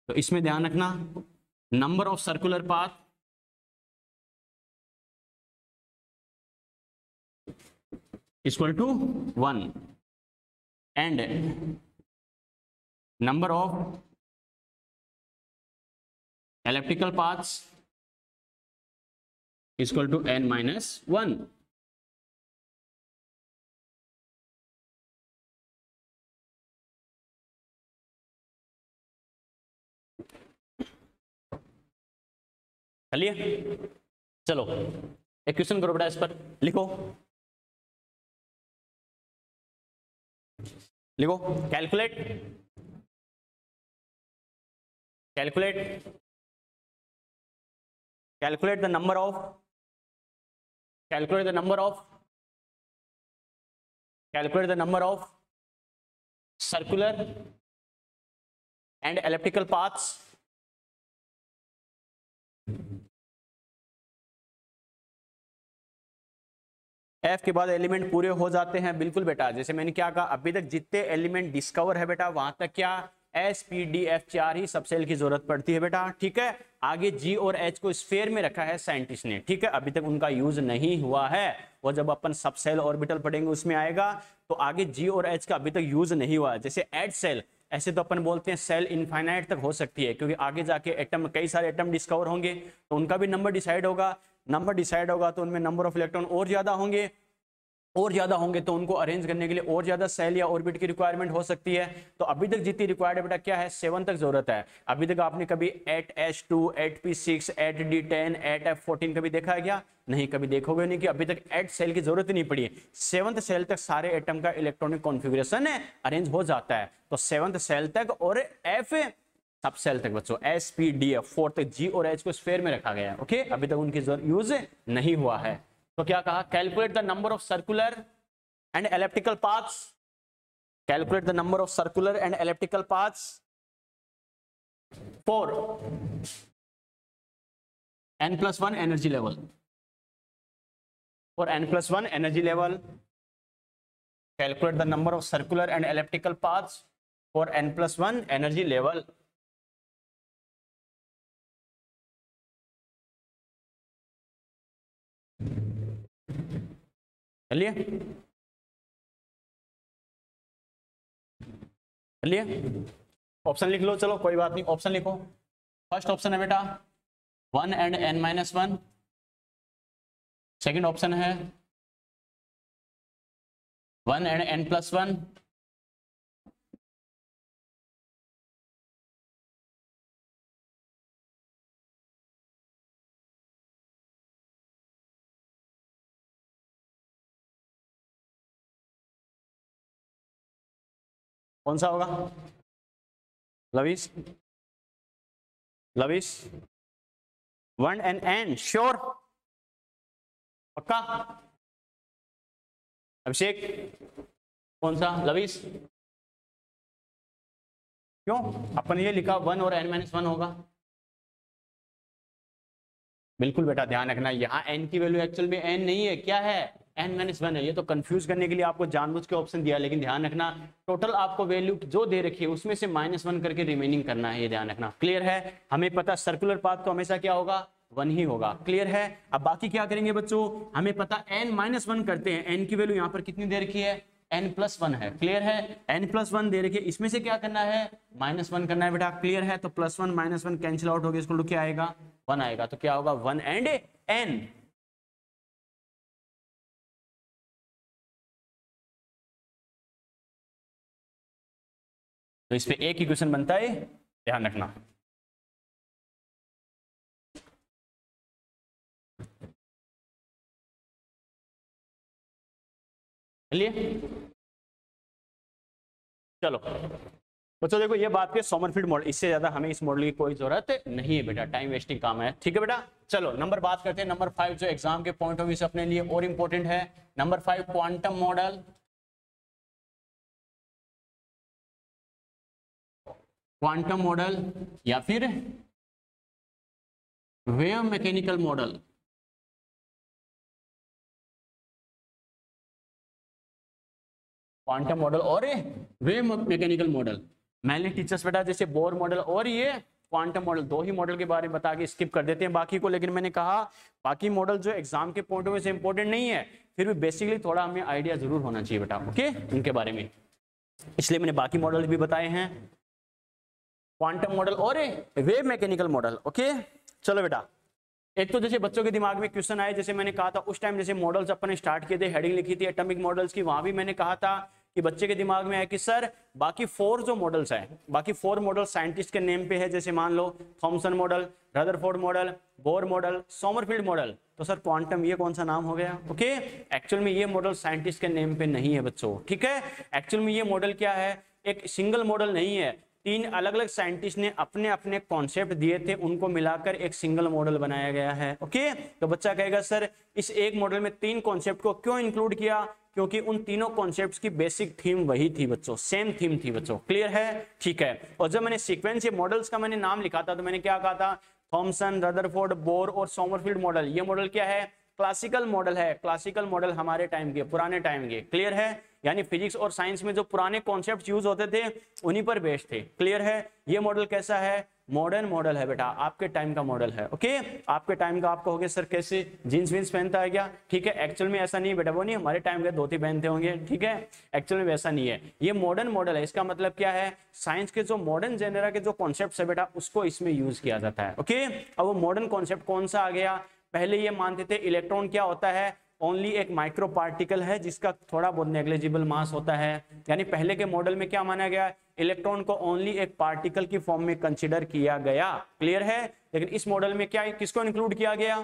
तो इसमें ध्यान रखना, number of circular path equal to 1 and number of elliptical paths equal to n-1। चलिए चलो एक क्वेश्चन करो बेटा, इस पर लिखो, लिखो calculate, calculate, calculate the number of, calculate the number of calculate the number of circular and elliptical paths F के बाद एलिमेंट पूरे हो जाते हैं। बिल्कुल बेटा, जैसे मैंने क्या कहा, अभी तक जितने एलिमेंट डिस्कवर है बेटा वहां तक क्या एस पी डी एफ 4 ही सब सेल की जरूरत पड़ती है बेटा। ठीक है, आगे जी और एच को स्फीयर में रखा है साइंटिस्ट ने। ठीक है, अभी तक उनका यूज नहीं हुआ है, वो जब अपन सब सेल ऑर्बिटल पढ़ेंगे उसमें आएगा। तो आगे जी और एच का अभी तक यूज नहीं हुआ है। जैसे एट सेल, ऐसे तो अपन बोलते हैं सेल इनफाइनाइट तक हो सकती है, क्योंकि आगे जाके एटम, कई सारे एटम डिस्कवर होंगे तो उनका भी नंबर डिसाइड होगा। नंबर डिसाइड होगा तो उनमें नंबर ऑफ इलेक्ट्रॉन और ज्यादा होंगे, और ज्यादा होंगे तो उनको अरेंज करने के लिए और ज्यादा सेल या ऑर्बिट की रिक्वायरमेंट हो सकती है। तो अभी तक जितनी रिक्वायर्ड है बेटा क्या है, 7 तक जरूरत है। अभी तक आपने कभी 8H2, 8P6, 8D10, 8F14 कभी देखा है क्या? नहीं, कभी देखोगे नहीं कि अभी तक 8 सेल की जरूरत नहीं पड़ी है। 7th सेल तक सारे एटम का इलेक्ट्रॉनिक कॉन्फ़िगरेशन अरेंज हो जाता है। तो 7th सेल तक और एफ सब सेल तक बच्चों एस पी डी एफ 4 तक जी और एच को स्फीयर में रखा गया है। ओके, अभी तक उनकी यूज नहीं हुआ है। तो क्या कहा, calculate the number of circular and elliptical paths, calculate the number of circular and elliptical paths for n+1 energy level, for n+1 energy level, calculate the number of circular and elliptical paths for n+1 energy level. चलिए चलिए option लिख लो, चलो कोई बात नहीं, option लिखो। First option है बेटा 1 and n-1, सेकंड ऑप्शन है 1 and n+1, कौन सा होगा? Lavish, lavish 1 and n, sure, पक्का? अभिषेक कौन सा? लविश क्यों? अपन ये लिखा 1 और n-1 होगा। बिल्कुल बेटा, ध्यान रखना यहाँ n की वैल्यू एक्चुअल में n नहीं है, क्या है? n-1 है। ये तो कंफ्यूज करने के लिए आपको जानबूझ के ऑप्शन दिया, लेकिन ध्यान रखना टोटल आपको वैल्यू जो दे रखी है उसमें से -1 करके रिमेनिंग करना है, ये ध्यान रखना। क्लियर है? हमें पता सर्कुलर पाथ तो हमेशा क्या होगा, 1 ही होगा। क्लियर है? अब बाकी क्या करेंगे बच्चों, हमें पता n-1 करते हैं, n की वैल्यू यहाँ पर कितनी दे रखी है, n+1 है। क्लियर है? n+1 दे रखी है, इसमें से क्या करना है, -1 करना है बेटा। क्लियर है? तो +1 -1 कैंसिल आउट हो गया, इसको क्या आएगा, 1 आएगा। तो क्या होगा, 1 and n। तो इस पे एक ही क्वेश्चन बनता है, ध्यान रखना। चलिए चलो बच्चों, देखो ये बात है सोमरफेल्ड मॉडल, इससे ज्यादा हमें इस मॉडल की कोई जरूरत नहीं है बेटा, टाइम वेस्टिंग काम है। ठीक है बेटा, चलो नंबर बात करते हैं, नंबर 5 जो एग्जाम के पॉइंट ऑफ व्यू से अपने लिए और इंपॉर्टेंट है। Number 5 quantum model, quantum model या फिर wave mechanical model. Quantum model और वेव मैकेनिकल मॉडल। मैंने टीचर्स बेटा जैसे बोर मॉडल और ये क्वांटम मॉडल, दो ही मॉडल के बारे में बता के स्किप कर देते हैं बाकी को, लेकिन मैंने कहा बाकी मॉडल जो एग्जाम के पॉइंट ऑफ व्यू से इंपॉर्टेंट नहीं है, फिर भी बेसिकली थोड़ा हमें आइडिया जरूर होना चाहिए बेटा, ओके, उनके बारे में, इसलिए मैंने बाकी मॉडल भी बताए हैं, क्वांटम मॉडल और वेव मैकेनिकल मॉडल। ओके, चलो बेटा, एक तो जैसे बच्चों के दिमाग में क्वेश्चन आए, जैसे मैंने कहा था उस टाइम जैसे मॉडल्स अपन ने स्टार्ट किए थे, हेडिंग लिखी थी एटॉमिक मॉडल्स की, वहां भी मैंने कहा था कि बच्चे के दिमाग में है कि सर बाकी 4 जो मॉडल्स हैं, बाकी 4 मॉडल साइंटिस्ट के नेम पे है, जैसे मान लो Thomson model, Rutherford model, Bohr model, Sommerfeld model, तो सर क्वांटम ये कौन सा नाम हो गया? ओके, एक्चुअल में ये मॉडल साइंटिस्ट के नेम पे नहीं है बच्चों, ठीक है। एक्चुअल में ये मॉडल क्या है, एक सिंगल मॉडल नहीं है, तीन अलग अलग साइंटिस्ट ने अपने अपने कॉन्सेप्ट दिए थे, उनको मिलाकर एक सिंगल मॉडल बनाया गया है। ओके, तो बच्चा कहेगा सर इस एक मॉडल में तीन कॉन्सेप्ट को क्यों इंक्लूड किया? क्योंकि उन तीनों कॉन्सेप्ट्स की बेसिक थीम वही थी बच्चों, सेम थीम थी बच्चों। क्लियर है? ठीक है। और जब मैंने सीक्वेंस ये मॉडल्स का मैंने नाम लिखा था तो मैंने क्या कहा था? थॉमसन, रदरफोर्ड, बोर और सोमरफील्ड मॉडल। ये मॉडल क्या है? क्लासिकल मॉडल है। क्लासिकल मॉडल हमारे टाइम के, पुराने टाइम के। क्लियर है? यानी फिजिक्स और साइंस में जो पुराने कॉन्सेप्ट यूज होते थे उन्हीं पर बेस्ड थे। क्लियर है? ये मॉडल कैसा है? मॉडर्न मॉडल है बेटा, आपके टाइम का मॉडल है। ओके, आपके टाइम का। आप कहोगे सर कैसे, जींस वींस पहनता है क्या? ठीक है, एक्चुअल में ऐसा नहीं है बेटा, वो नहीं, हमारे टाइम के धोती पहनते होंगे। ठीक है, एक्चुअल में वैसा नहीं है, ये मॉडर्न मॉडल है। इसका मतलब क्या है? साइंस के जो मॉडर्न जेनरा के जो कॉन्सेप्ट है बेटा उसको इसमें यूज किया जाता है। ओके, अब वो मॉडर्न कॉन्सेप्ट कौन सा आ गया? पहले ये मानते थे इलेक्ट्रॉन क्या होता है? ओनली एक माइक्रो पार्टिकल है जिसका थोड़ा बहुत नेग्लिजिबल मास होता है। यानी पहले के मॉडल में क्या माना गया? इलेक्ट्रॉन को ओनली एक पार्टिकल की फॉर्म में कंसीडर किया गया। क्लियर है? लेकिन इस मॉडल में क्या, किसको इंक्लूड किया गया?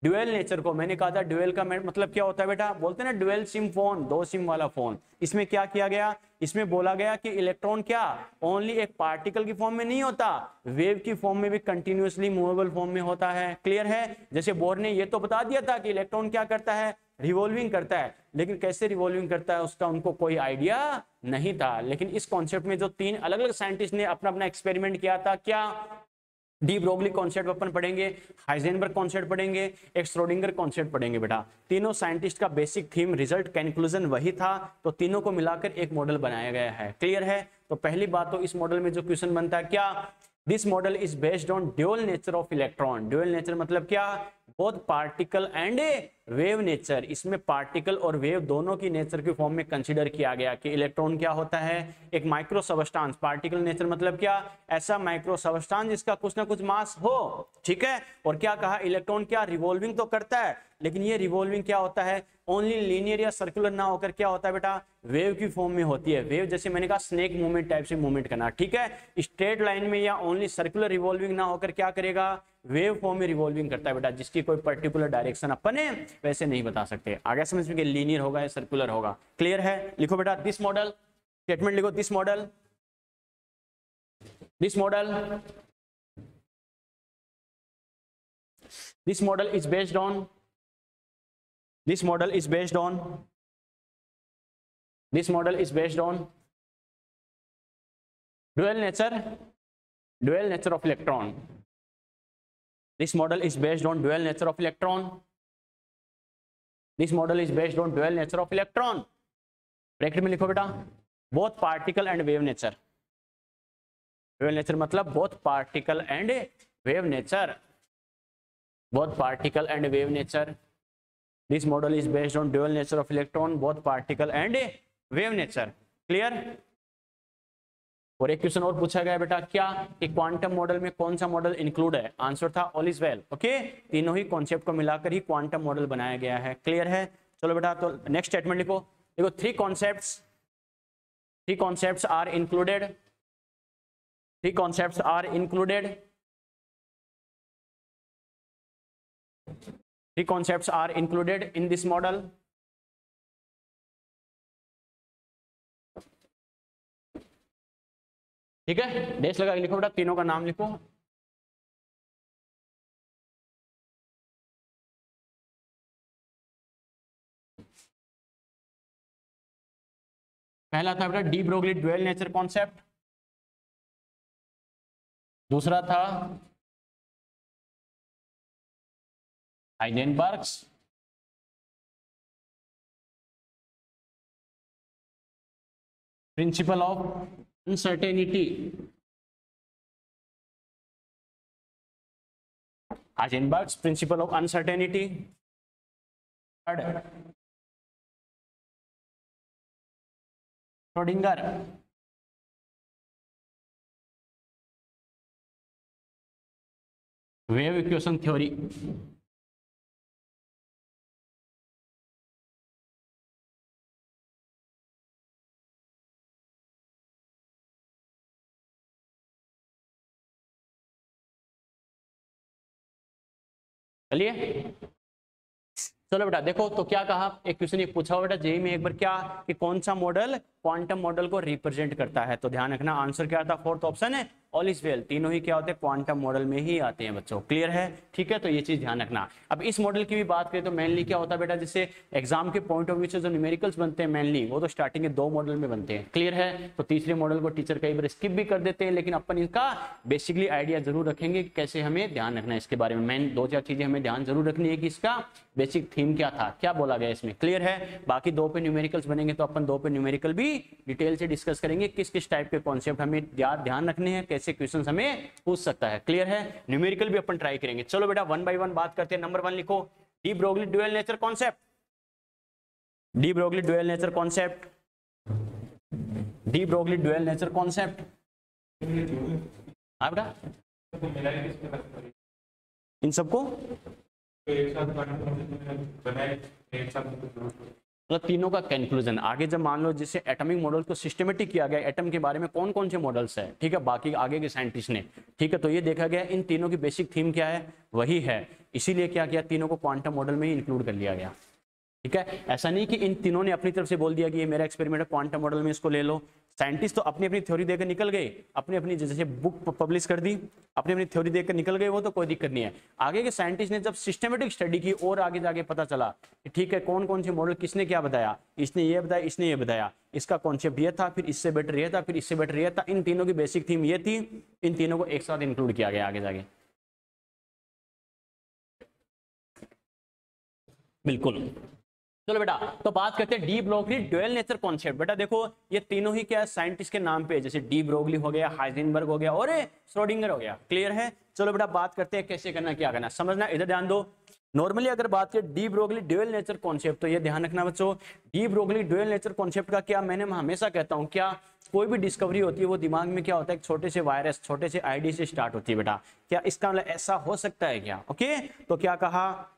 ड्यूअल नेचर को। मैंने कहा था ड्यूअल का मतलब क्या होता है बेटा? बोलते हैं ना ड्यूअल सिम फोन, दो सिम वाला फोन। इसमें क्या किया गया? इसमें बोला गया कि इलेक्ट्रॉन क्या ओनली एक पार्टिकल की फॉर्म में नहीं होता, वेव की फॉर्म में भी कंटिन्यूअसली मूवेबल फॉर्म में होता है। क्लियर है? जैसे बोर ने ये तो बता दिया था कि इलेक्ट्रॉन क्या करता है? रिवॉल्विंग करता है, लेकिन कैसे रिवॉल्विंग करता है उसका उनको कोई आइडिया नहीं था। लेकिन इस कॉन्सेप्ट में जो तीन अलग अलग साइंटिस्ट ने अपना अपना एक्सपेरिमेंट किया था, क्या? डी ब्रोगली कॉन्सेप्ट अपन पढ़ेंगे, हाइजेनबर्ग कॉन्सेप्ट पढ़ेंगे, एक श्रोडिंगर कॉन्सेप्ट पढ़ेंगे बेटा। तीनों साइंटिस्ट का बेसिक थीम, रिजल्ट, कंक्लूजन वही था, तो तीनों को मिलाकर एक मॉडल बनाया गया है। क्लियर है? तो पहली बात तो इस मॉडल में जो क्वेश्चन बनता है क्या? This model is based on dual nature of electron. Dual nature मतलब क्या? Both particle and wave nature. इसमें पार्टिकल और वेव दोनों की नेचर के फॉर्म में कंसीडर किया गया कि इलेक्ट्रॉन क्या होता है? एक माइक्रो सबस्टांस। पार्टिकल नेचर मतलब क्या? ऐसा माइक्रो सबस्टांस जिसका कुछ ना कुछ मास हो। ठीक है, और क्या कहा? इलेक्ट्रॉन क्या रिवॉल्विंग तो करता है, लेकिन ये रिवॉल्विंग क्या होता है? ओनली लीनियर या सर्कुलर ना होकर क्या होता है बेटा? वेव की फॉर्म में होती है। वेव जैसे मैंने कहा स्नेक मूवमेंट टाइप से मूवमेंट करना। ठीक है, स्ट्रेट लाइन में या ओनली सर्कुलर रिवॉल्विंग ना होकर क्या करेगा? वेव फॉर्म में रिवॉल्विंग करता है बेटा, जिसकी कोई पर्टिकुलर डायरेक्शन अपन वैसे नहीं बता सकते। आगे समझ में कि लीनियर होगा या सर्कुलर होगा। क्लियर है? लिखो बेटा दिस मॉडल, स्टेटमेंट लिखो, this model, this model, this model is based on, this model is based on, this model is based on dual nature of electron. This model is based on dual nature of electron. This model is based on dual nature of electron. Bracket में लिखो बेटा both particle and wave nature. dual nature मतलब both particle and wave nature, both particle and wave nature. This model is based on dual nature of electron, both particle and wave nature. Clear? और एक question और पूछा गया बेटा क्या कि quantum model में कौन सा मॉडल इंक्लूड है? आंसर था ऑल इज वेल। ओके, तीनों ही कॉन्सेप्ट को मिलाकर ही क्वांटम मॉडल बनाया गया है। क्लियर है? चलो बेटा, तो नेक्स्ट स्टेटमेंट लिखो। देखो three concepts are included, three concepts are included, three concepts are included in this model. ठीक है, डेश लगा के लिखो बेटा, तीनों का नाम लिखो। पहला था बेटा de Broglie dual nature concept, दूसरा था Heisenberg's principle of uncertainty, Heisenberg's principle of uncertainty. Third Schrodinger wave equation theory. चलिए चलो बेटा देखो तो क्या कहा, एक क्वेश्चन ये पूछा बेटा जेई में एक बार क्या कि कौन सा मॉडल क्वांटम मॉडल को रिप्रेजेंट करता है। तो ध्यान रखना आंसर क्या था, फोर्थ ऑप्शन है ऑल इज वेल। तीनों ही क्या होते हैं, क्वांटम मॉडल में ही आते हैं बच्चों, क्लियर है, ठीक है। तो ये चीज ध्यान रखना। अब इस मॉडल की भी बात करें तो मेनली क्या होता है बेटा, जैसे एग्जाम के पॉइंट ऑफ व्यू से जो न्यूमेरिकल्स बनते हैं मेनली वो तो स्टार्टिंग के 2 मॉडल में बनते हैं, क्लियर है। तो तीसरे मॉडल को टीचर कई बार स्किप भी कर देते हैं, लेकिन अपन इसका बेसिकली आइडिया जरूर रखेंगे कि कैसे हमें ध्यान रखना है इसके बारे में। मेन 2-4 चीजें हमें ध्यान जरूर रखनी है कि इसका बेसिक थीम क्या था, क्या बोला गया इसमें, क्लियर है। बाकी 2 पे न्यूमेरिकल्स बनेंगे तो अपन 2 पे न्यूमेरिकल भी डिटेल से डिस्कस करेंगे, किस किस टाइप के कॉन्सेप्ट हमें ध्यान रखने हैं, कैसे क्वेश्चन हमें पूछ सकता है, क्लियर है। न्यूमेरिकल भी अपन ट्राई करेंगे। चलो बेटा 1 बाय 1 बात करते हैं। नंबर 1 लिखो, D Broglie dual nature concept. D Broglie dual nature concept, D Broglie dual nature concept. हाँ बेटा, इन सबको मतलब तीनों का कंक्लूजन आगे जब मान लो जैसे एटॉमिक मॉडल को सिस्टमेटिक किया गया, एटम के बारे में कौन कौन से मॉडल्स है, ठीक है, बाकी आगे के साइंटिस्ट ने, ठीक है। तो ये देखा गया इन तीनों की बेसिक थीम क्या है, वही है। इसीलिए क्या किया, तीनों को क्वांटम मॉडल में ही इंक्लूड कर लिया गया, ठीक है। ऐसा नहीं कि इन तीनों ने अपनी तरफ से बोल दिया कि ये मेरा एक्सपेरिमेंट है, क्वांटम मॉडल में इसको ले लो। साइंटिस्ट तो अपनी अपनी थ्योरी देकर निकल गए, अपनी अपनी जैसे बुक पब्लिश कर दी, अपनी अपनी थ्योरी देकर निकल गए, वो तो कोई दिक्कत नहीं है। आगे के साइंटिस्ट ने जब सिस्टमेटिक स्टडी की और आगे जाके पता चला कि ठीक है कौन कौन से मॉडल किसने क्या बताया, इसने ये बताया, इसने ये बताया, इसका कॉन्सेप्ट ये था, फिर इससे बेटर ये था, फिर इससे बेटर ये था। इन तीनों की बेसिक थीम ये थी, इन तीनों को एक साथ इंक्लूड किया गया आगे जाके, बिल्कुल। चलो बेटा, तो बात करते हैं D Broglie dual nature concept. बेटा देखो ये तीनों ही क्या साइंटिस्ट के नाम पे, जैसे डी ब्रोगली हो गया, हाइजेनबर्ग हो गया और श्रोडिंगर हो गया, क्लियर है। चलो बेटा बात करते हैं कैसे करना, क्या करना, समझना, इधर ध्यान दो। नॉर्मली अगर बात करें D Broglie dual nature concept, तो ये ध्यान रखना बच्चों, D Broglie dual nature concept का क्या, मैंने हमेशा कहता हूं, क्या कोई भी डिस्कवरी होती है वो दिमाग में क्या होता है, एक छोटे से वायरस, छोटे से आईडी से स्टार्ट होती है बेटा। क्या इसका मतलब ऐसा हो सकता है क्या, ओके। तो क्या कहा,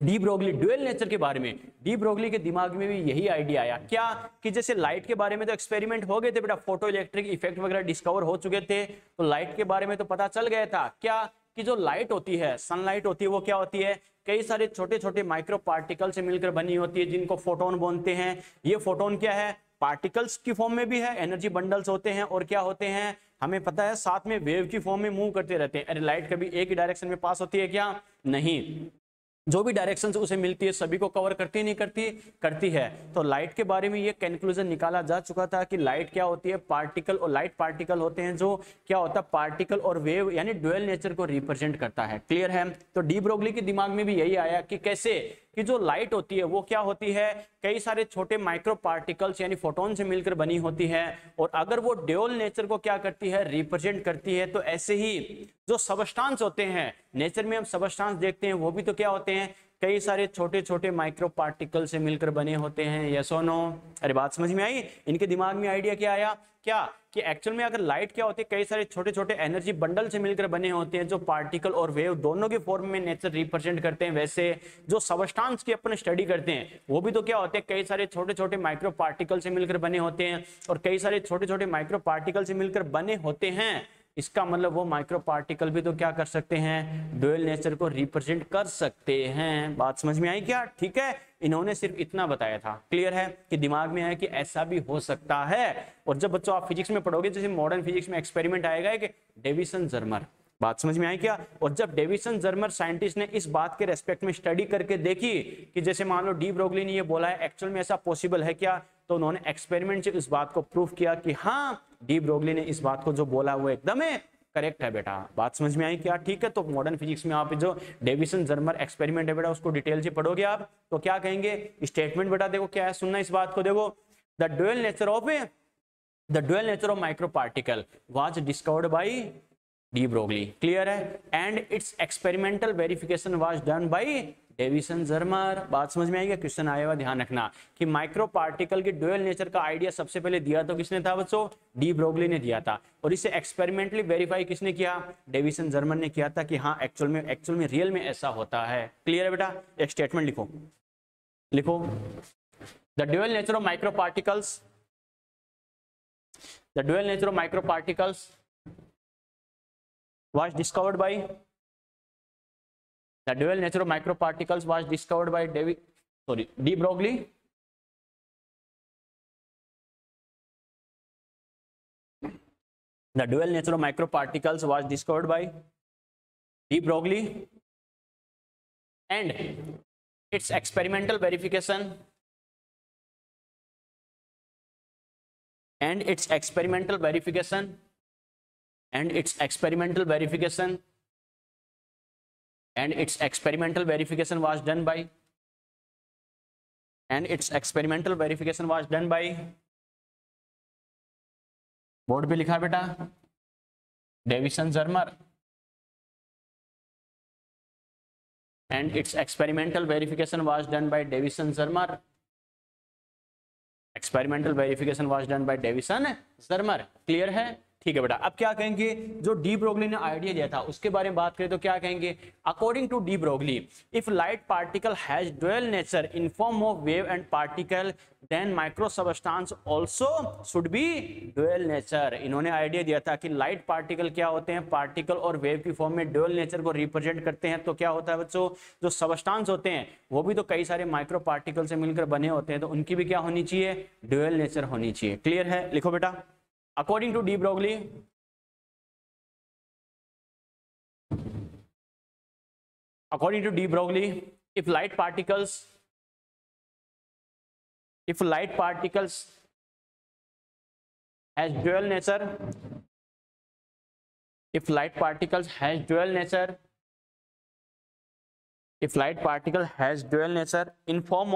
डी ब्रोगली ड्यूअल नेचर के बारे में, डी ब्रोगली के दिमाग में भी यही आइडिया आया, क्या कि जैसे लाइट के बारे में तो एक्सपेरिमेंट हो गए थे बेटा, फोटो इलेक्ट्रिक इफेक्ट वगैरह डिस्कवर हो चुके थे, तो लाइट के बारे में तो पता चल गया था, क्या कि जो लाइट होती है, सनलाइट होती है, वो क्या होती है, कई सारे छोटे छोटे माइक्रो पार्टिकल से मिलकर बनी होती है, जिनको फोटोन बोलते हैं। ये फोटोन क्या है, पार्टिकल्स की फॉर्म में भी है, एनर्जी बंडल्स होते हैं, और क्या होते हैं हमें पता है, साथ में वेव की फॉर्म में मूव करते रहते हैं। अरे लाइट कभी एक ही डायरेक्शन में पास होती है क्या, नहीं, जो भी डायरेक्शन से उसे मिलती है सभी को कवर करती नहीं करती, करती है। तो लाइट के बारे में ये कंक्लूजन निकाला जा चुका था कि लाइट क्या होती है, पार्टिकल, और लाइट पार्टिकल होते हैं जो क्या होता है, पार्टिकल और वेव, यानी ड्यूअल नेचर को रिप्रेजेंट करता है, क्लियर है। तो डी ब्रोगली के दिमाग में भी यही आया कि कैसे कि जो लाइट होती है वो क्या होती है, कई सारे छोटे माइक्रो पार्टिकल्स यानी फोटोन से मिलकर बनी होती है, और अगर वो ड्यूअल नेचर को क्या करती है, रिप्रेजेंट करती है। तो ऐसे ही जो सबस्टांस होते हैं, नेचर में हम सबस्टांस देखते हैं, वो भी तो क्या होते हैं, कई सारे छोटे छोटे माइक्रो पार्टिकल से मिलकर बने होते हैं, यस और नो। अरे बात समझ में आई, इनके दिमाग में आइडिया क्या आया, क्या कि एक्चुअल में अगर लाइट क्या होती है, कई सारे छोटे छोटे एनर्जी बंडल से मिलकर बने होते हैं, जो पार्टिकल और वेव दोनों के फॉर्म में नेचर रिप्रेजेंट करते हैं। वैसे जो सबस्टांस की अपन स्टडी करते हैं वो भी तो क्या होते हैं, कई सारे छोटे छोटे माइक्रो पार्टिकल से मिलकर बने होते हैं, और कई सारे छोटे छोटे माइक्रो पार्टिकल से मिलकर बने होते हैं। इसका मतलब वो माइक्रो पार्टिकल भी तो क्या कर सकते हैं, ड्यूअल नेचर को रिप्रेजेंट कर सकते हैं। बात समझ में आई क्या, ठीक है। इन्होंने सिर्फ इतना बताया था, क्लियर है, कि दिमाग में आया कि ऐसा भी हो सकता है। और जब बच्चों आप फिजिक्स में पढ़ोगे, जैसे मॉडर्न फिजिक्स में एक्सपेरिमेंट आएगा कि डेविसन जर्मर, बात समझ में आई क्या। और जब डेविसन जर्मर साइंटिस्ट ने इस बात के रेस्पेक्ट में स्टडी करके देखी कि जैसे मान लो डी ब्रोगली ने ये बोला है, एक्चुअल में ऐसा पॉसिबल है क्या, तो उन्होंने एक्सपेरिमेंट से इस बात को प्रूफ किया कि हाँ, डी ब्रोगली ने इस बात को जो बोला वो एकदम करेक्ट है बेटा। बात समझ में आई क्या, ठीक है। तो मॉडर्न फिजिक्स में आप जो डेविसन जर्मर एक्सपेरिमेंट है बेटा, उसको डिटेल से पढ़ोगे आप तो क्या कहेंगे, स्टेटमेंट बेटा देखो क्या है, सुनना इस बात को, देखो the dual nature of micro particle was discovered by de Broglie, clear है, and it's experimental verification was done by deviation Germer. बात समझ में आएगी, क्वेश्चन आया हुआ, ध्यान रखना कि माइक्रो पार्टिकल के ड्यूअल नेचर का आइडिया सबसे पहले दिया तो किसने था बच्चों, डी ब्रोगली ने दिया था, और इसे एक्सपेरिमेंटली वेरीफाई किसने किया, डेविसन जर्मर ने किया था कि हाँ एक्चुअल में रियल में ऐसा होता है, क्लियर है बेटा। एक स्टेटमेंट लिखो, the dual nature of micro particles, the dual nature of micro particles was discovered by, the dual nature of microparticles was discovered by D. Broglie The dual nature of microparticles was discovered by de Broglie, and its experimental verification was done by board पे लिखा बेटा Davison Germer, and its experimental verification was done by Davison Zermer. Experimental verification was done by deviation Germer. Clear है? ठीक है बेटा। अब क्या कहेंगे, जो डी ब्रोगली ने आइडिया दिया था उसके बारे में बात करें तो क्या कहेंगे, according to de Broglie if light particle has dual nature in form of wave and particle then micro substance also should be dual nature. इन्होंने आइडिया दिया था कि लाइट पार्टिकल क्या होते हैं, पार्टिकल और वेव की फॉर्म में ड्यूअल नेचर को रिप्रेजेंट करते हैं। तो क्या होता है बच्चों, जो सबस्टेंस होते हैं वो भी तो कई सारे माइक्रो पार्टिकल से मिलकर बने होते हैं, तो उनकी भी क्या होनी चाहिए, ड्यूअल नेचर होनी चाहिए। क्लियर है? लिखो बेटा, according to de Broglie if light particles has dual nature in form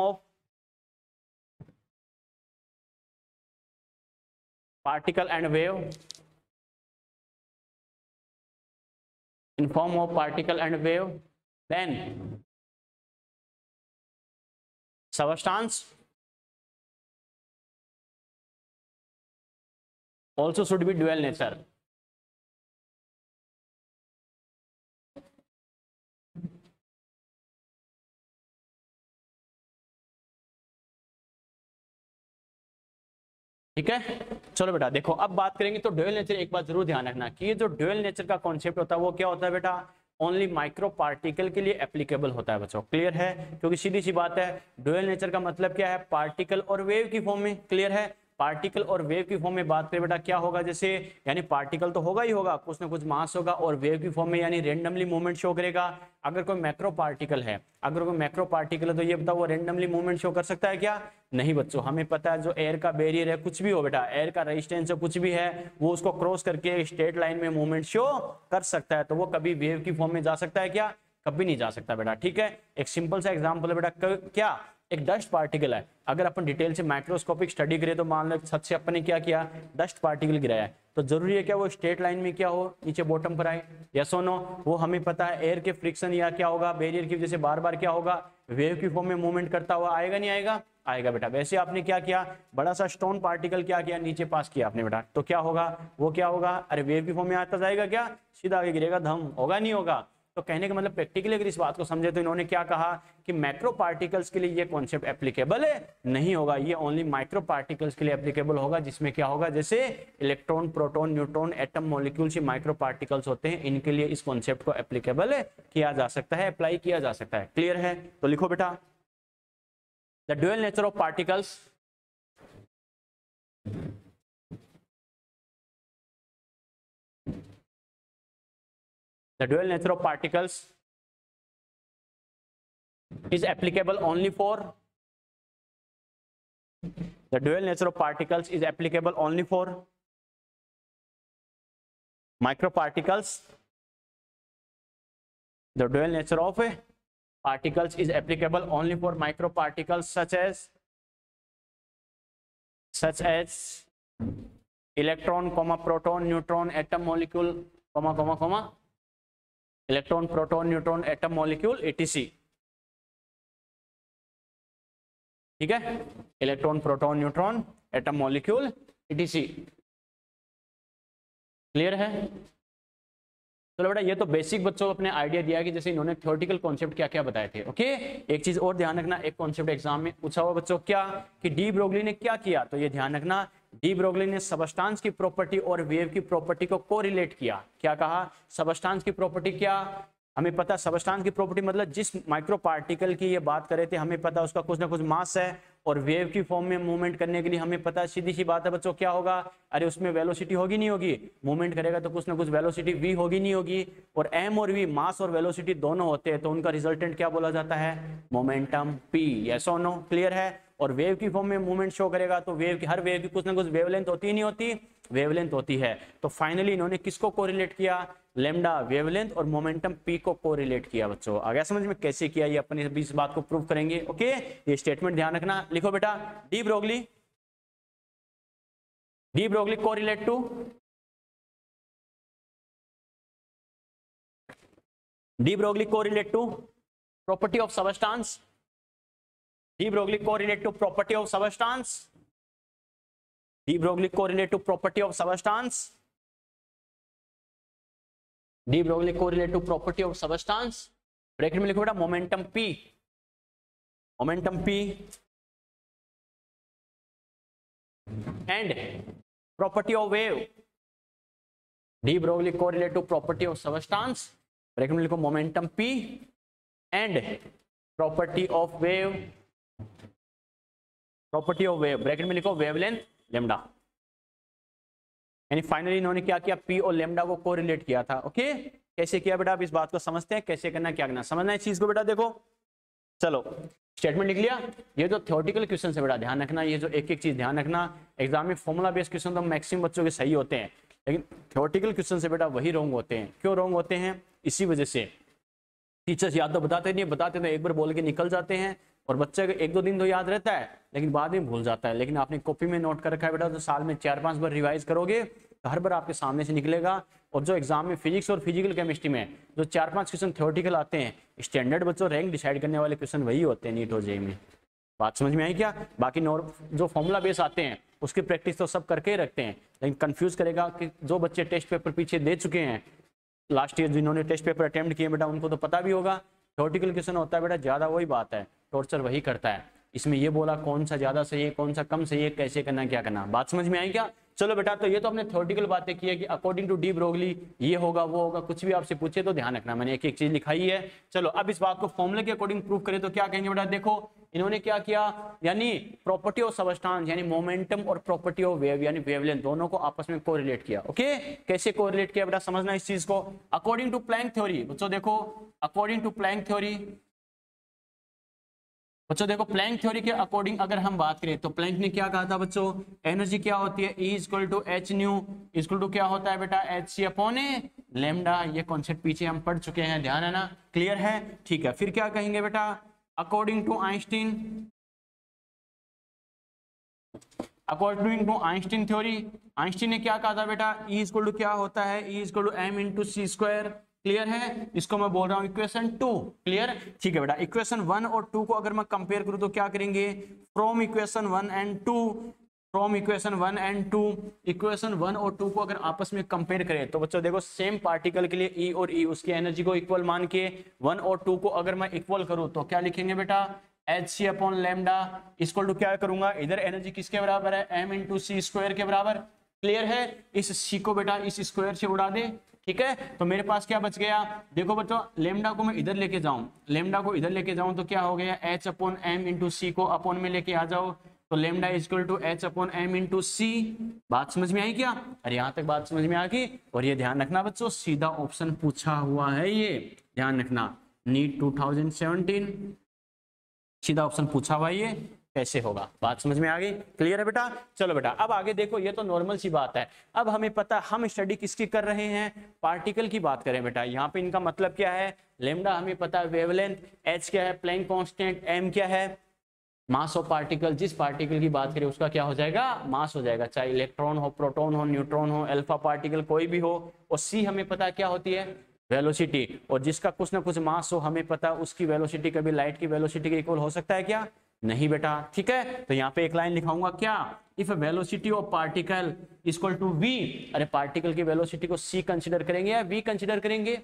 of particle and wave, then substance also should be dual nature। ठीक है, चलो बेटा देखो अब बात करेंगे तो ड्यूअल नेचर, एक बात जरूर ध्यान रखना कि ये जो ड्यूअल नेचर का कॉन्सेप्ट होता है वो क्या होता है बेटा, ओनली माइक्रो पार्टिकल के लिए एप्लीकेबल होता है बच्चों। क्लियर है? क्योंकि सीधी सी बात है, ड्यूअल नेचर का मतलब क्या है, पार्टिकल और वेव की फॉर्म में। क्लियर है? पार्टिकल और वेव की फॉर्म में बात करें बेटा क्या होगा, जैसे यानी पार्टिकल तो होगा ही होगा, कुछ ना कुछ मास होगा, और वेव की फॉर्म में यानी रेंडमली मूवमेंट शो करेगा। अगर कोई मैक्रो पार्टिकल है, तो ये बताओ वो रेंडमली मूवमेंट शो कर सकता है क्या? नहीं बच्चों, हमें पता है जो एयर का बैरियर है, कुछ भी हो बेटा, एयर का रेजिस्टेंस है, कुछ भी है, वो उसको क्रॉस करके स्ट्रेट लाइन में मूवमेंट शो कर सकता है। तो वो कभी वेव की फॉर्म में जा सकता है क्या? कभी नहीं जा सकता बेटा। ठीक है, एक सिंपल सा एग्जाम्पल है बेटा, क्या एक डस्ट पार्टिकल है, अगर अपन डिटेल से माइक्रोस्कोपिक स्टडी करें तो मान लो छत से अपन ने क्या किया, डस्ट पार्टिकल गिराया है, तो जरूरी है क्या वो स्ट्रेट लाइन में क्या हो, नीचे बॉटम पर आए? यस और नो? वो हमें पता है एयर के फ्रिक्शन या क्या होगा, बैरियर की वजह से बार बार क्या होगा, वेव की फॉर्म में मूवमेंट करता हुआ आएगा, नहीं आएगा? आएगा बेटा। वैसे आपने क्या किया, बड़ा सा स्टोन पार्टिकल क्या किया, नीचे पास किया आपने बेटा, तो क्या होगा, वो क्या होगा, अरे वेव की फॉर्म में आता जाएगा क्या, सीधा आगे गिरेगा, धम होगा, नहीं होगा? तो कहने का मतलब प्रैक्टिकली अगर इस बात को समझे तो इन्होंने क्या कहा कि मैक्रो पार्टिकल्स के लिए ये कॉन्सेप्ट एप्लीकेबल है नहीं होगा, ये ओनली माइक्रो पार्टिकल्स के लिए एप्लीकेबल होगा, जिसमें क्या होगा, जैसे electron, proton, neutron, atom, molecules, ये माइक्रो पार्टिकल्स होते हैं, इनके लिए इस कॉन्सेप्ट को एप्लीकेबल किया जा सकता है, अप्लाई किया जा सकता है। क्लियर है? तो लिखो बेटा, the dual nature of particles the dual nature of particles is applicable only for microparticles. The dual nature of particles is applicable only for microparticles such as electron, proton, neutron, atom, molecule, electron, proton, neutron, atom, molecule, etc. ठीक है, electron, proton, neutron, atom, molecule, etc. Clear है? चलो बेटा, ये तो basic बच्चों को अपने आइडिया दिया कि जैसे इन्होंने थ्योरेटिकल कॉन्सेप्ट क्या क्या बताए थे। ओके, एक चीज और ध्यान रखना, एक कॉन्सेप्ट एग्जाम में पूछा हुआ बच्चों क्या, कि डी ब्रोगली ने क्या किया, तो ये ध्यान रखना, डी ब्रोगली ने सबस्टेंस की प्रॉपर्टी और वेव की प्रॉपर्टी को कोरिलेट किया। क्या कहा? सबस्टेंस की प्रॉपर्टी क्या, हमें पता सबस्टेंस की प्रॉपर्टी मतलब जिस माइक्रो पार्टिकल की ये बात कर रहे थे, हमें पता उसका कुछ ना कुछ मास है और वेव की फॉर्म में मूवमेंट करने के लिए हमें पता है, सीधी सी बात है बच्चों, क्या होगा, अरे उसमें वेलोसिटी होगी नहीं होगी, मूवमेंट करेगा तो कुछ ना कुछ वेलोसिटी v होगी नहीं होगी, और m और v मास और वेलोसिटी दोनों होते हैं, तो उनका रिजल्टेंट क्या बोला जाता है, मोमेंटम p। यस और नो, क्लियर है। और वेव की फॉर्म में मूवमेंट शो करेगा तो वेव की, हर वेव की कुछ ना कुछ वेवलेंथ होती नहीं होती, वेवलेंथ होती है। तो फाइनली इन्होंने किसको कोरिलेट किया, लैम्डा वेवलेंथ और मोमेंटम p को कोरिलेट किया। बच्चों आ गया समझ में कैसे किया, ये अपन इस बात को प्रूव करेंगे। ओके, ये स्टेटमेंट ध्यान रखना, लिखो बेटा, de Broglie correlate to property of substance, de Broglie correlate to property of substance, de Broglie correlate to property of substance, de Broglie correlate to property of substance, bracket में लिखो बेटा momentum p and property of wave, de Broglie correlate to property of substance, bracket में लिखो momentum p and property of wave, bracket में लिखो wavelength lambda. यानी finally इन्होंने क्या किया, p और लैम्डा को कोरिलेट किया था। ओके, कैसे किया बेटा, आप इस बात को समझते हैं, कैसे करना क्या करना, समझना है इस चीज को बेटा। देखो चलो स्टेटमेंट लिख लिया, ये जो थ्योरेटिकल क्वेश्चन है बेटा ध्यान रखना, ये जो एक एक चीज ध्यान रखना, एग्जाम में फॉर्मुला बेस्ड क्वेश्चन तो मैक्सिमम बच्चों के सही होते हैं, लेकिन थ्योरेटिकल क्वेश्चन से बेटा वही रॉन्ग होते हैं। क्यों रॉन्ग होते हैं, इसी वजह से टीचर्स याद तो बताते नहीं, बताते तो एक बार बोल के निकल जाते हैं, और बच्चे को एक दो दिन तो याद रहता है लेकिन बाद में भूल जाता है। लेकिन आपने कॉपी में नोट कर रखा है बेटा, तो साल में 4-5 बार रिवाइज करोगे तो हर बार आपके सामने से निकलेगा। और जो एग्जाम में फिजिक्स और फिजिकल केमिस्ट्री में जो 4-5 क्वेश्चन थ्योरेटिकल आते हैं, स्टैंडर्ड बच्चों रैंक डिसाइड करने वाले क्वेश्चन वही होते हैं नीट और जेईई में। बात समझ में आई क्या? बाकी जो फॉर्मूला बेस आते हैं उसकी प्रैक्टिस तो सब करके ही रखते हैं, लेकिन कंफ्यूज करेगा कि जो बच्चे टेस्ट पेपर पीछे दे चुके हैं लास्ट ईयर, जिन्होंने टेस्ट पेपर अटेम्प्ट किए बेटा, उनको तो पता भी होगा थ्योरेटिकल क्वेश्चन होता है बेटा ज्यादा, वही बात है, टॉर्चर वही करता है। इसमें ये बोला कौन सा ज्यादा सही है, कौन सा कम सही है, कैसे करना क्या करना। बात समझ में आई क्या? चलो बेटा, तो ये तो हमने थ्योरेटिकल बातें की है कि अकॉर्डिंग टू डी ब्रोगली ये होगा वो होगा, कुछ भी आपसे पूछे तो ध्यान रखना, मैंने एक एक चीज लिखाई है। चलो अब इस बात को फॉर्मूले के अकॉर्डिंग प्रूव करें तो क्या कहेंगे बेटा, देखो इन्होंने क्या किया, यानी प्रॉपर्टी ऑफ सबस्टेंस यानी मोमेंटम और प्रॉपर्टी ऑफ वेव यानी वेवलेंथ दोनों को आपस में कोरिलेट किया। ओके, कैसे कोरिलेट किया बेटा समझना इस चीज को। अकॉर्डिंग टू प्लैंक थ्योरी, बच्चों देखो अकॉर्डिंग टू प्लैंक थ्योरी, बच्चों देखो प्लैंक थ्योरी के अकॉर्डिंग अगर हम बात करें तो प्लैंक ने क्या कहा था बच्चों, एनर्जी क्या होती है, E equal to h nu equal to क्या होता है बेटा, h c upon a lambda. ये कॉन्सेप्ट पीछे हम पढ़ चुके हैं, ध्यान है ना, क्लियर है, ठीक है। फिर क्या कहेंगे बेटा, according to Einstein, according to Einstein theory, Einstein ने क्या कहा था बेटा, E इक्वल टू क्या होता है, E equal to m into c square, clear है। इसको मैं बोल रहा हूं इक्वेशन 2, क्लियर, ठीक है बेटा। इक्वेशन 1 और 2 को अगर मैं कंपेयर करूं तो क्या करेंगे, from equation 1 and 2, from equation 1 and 2, equation 1 और 2 को अगर आपस में कंपेयर करें तो बच्चों देखो सेम पार्टिकल के लिए E और E उसकी एनर्जी को इक्वल मान के 1 और 2 को अगर मैं इक्वल करूं तो क्या लिखेंगे बेटा, h c upon lambda equal to क्या करूंगा, इधर एनर्जी किसके बराबर है, एम इंटू सी स्क्वायर के बराबर, क्लियर है। इस सी को बेटा इस स्क्वायर से उड़ा दे, ठीक है, तो मेरे पास क्या बच गया, देखो बच्चों लेमडा को मैं इधर लेके जाऊं, लेमडा को इधर लेके जाऊं तो क्या हो गया, h upon m into c को अपॉन में लेके आ जाओ तो lambda equal to h upon m into c. बात समझ में आई क्या? अरे यहां तक बात समझ में आ गई। और ये ध्यान रखना बच्चों सीधा ऑप्शन पूछा हुआ है, ये ध्यान रखना, नीट 2017 सीधा ऑप्शन पूछा हुआ, ये कैसे होगा, बात समझ में आ गई, क्लियर है बेटा। चलो बेटा अब आगे देखो, ये तो नॉर्मल सी बात है। अब हमें पता, हम स्टडी किसकी कर रहे हैं, पार्टिकल की बात करें बेटा। यहाँ पे इनका मतलब क्या है, लेमडा हमें पता है वेवलेंथ, एच क्या है प्लैंक कांस्टेंट, एम क्या है मास ऑफ पार्टिकल, जिस पार्टिकल की बात करें उसका क्या हो जाएगा, मास हो जाएगा, चाहे इलेक्ट्रॉन हो, प्रोटॉन हो, न्यूट्रॉन हो, अल्फा पार्टिकल कोई भी हो। और सी हमें पता क्या होती है, वेलोसिटी, और जिसका कुछ ना कुछ मास हो हमें पता उसकी वेलोसिटी कभी लाइट की वेलोसिटी के इक्वल हो सकता है क्या, नहीं बेटा, ठीक है। तो यहाँ पे एक लाइन लिखाऊंगा क्या, if velocity of particle equal to v, अरे पार्टिकल की वेलोसिटी को सी कंसीडर करेंगे या वी कंसीडर करेंगे,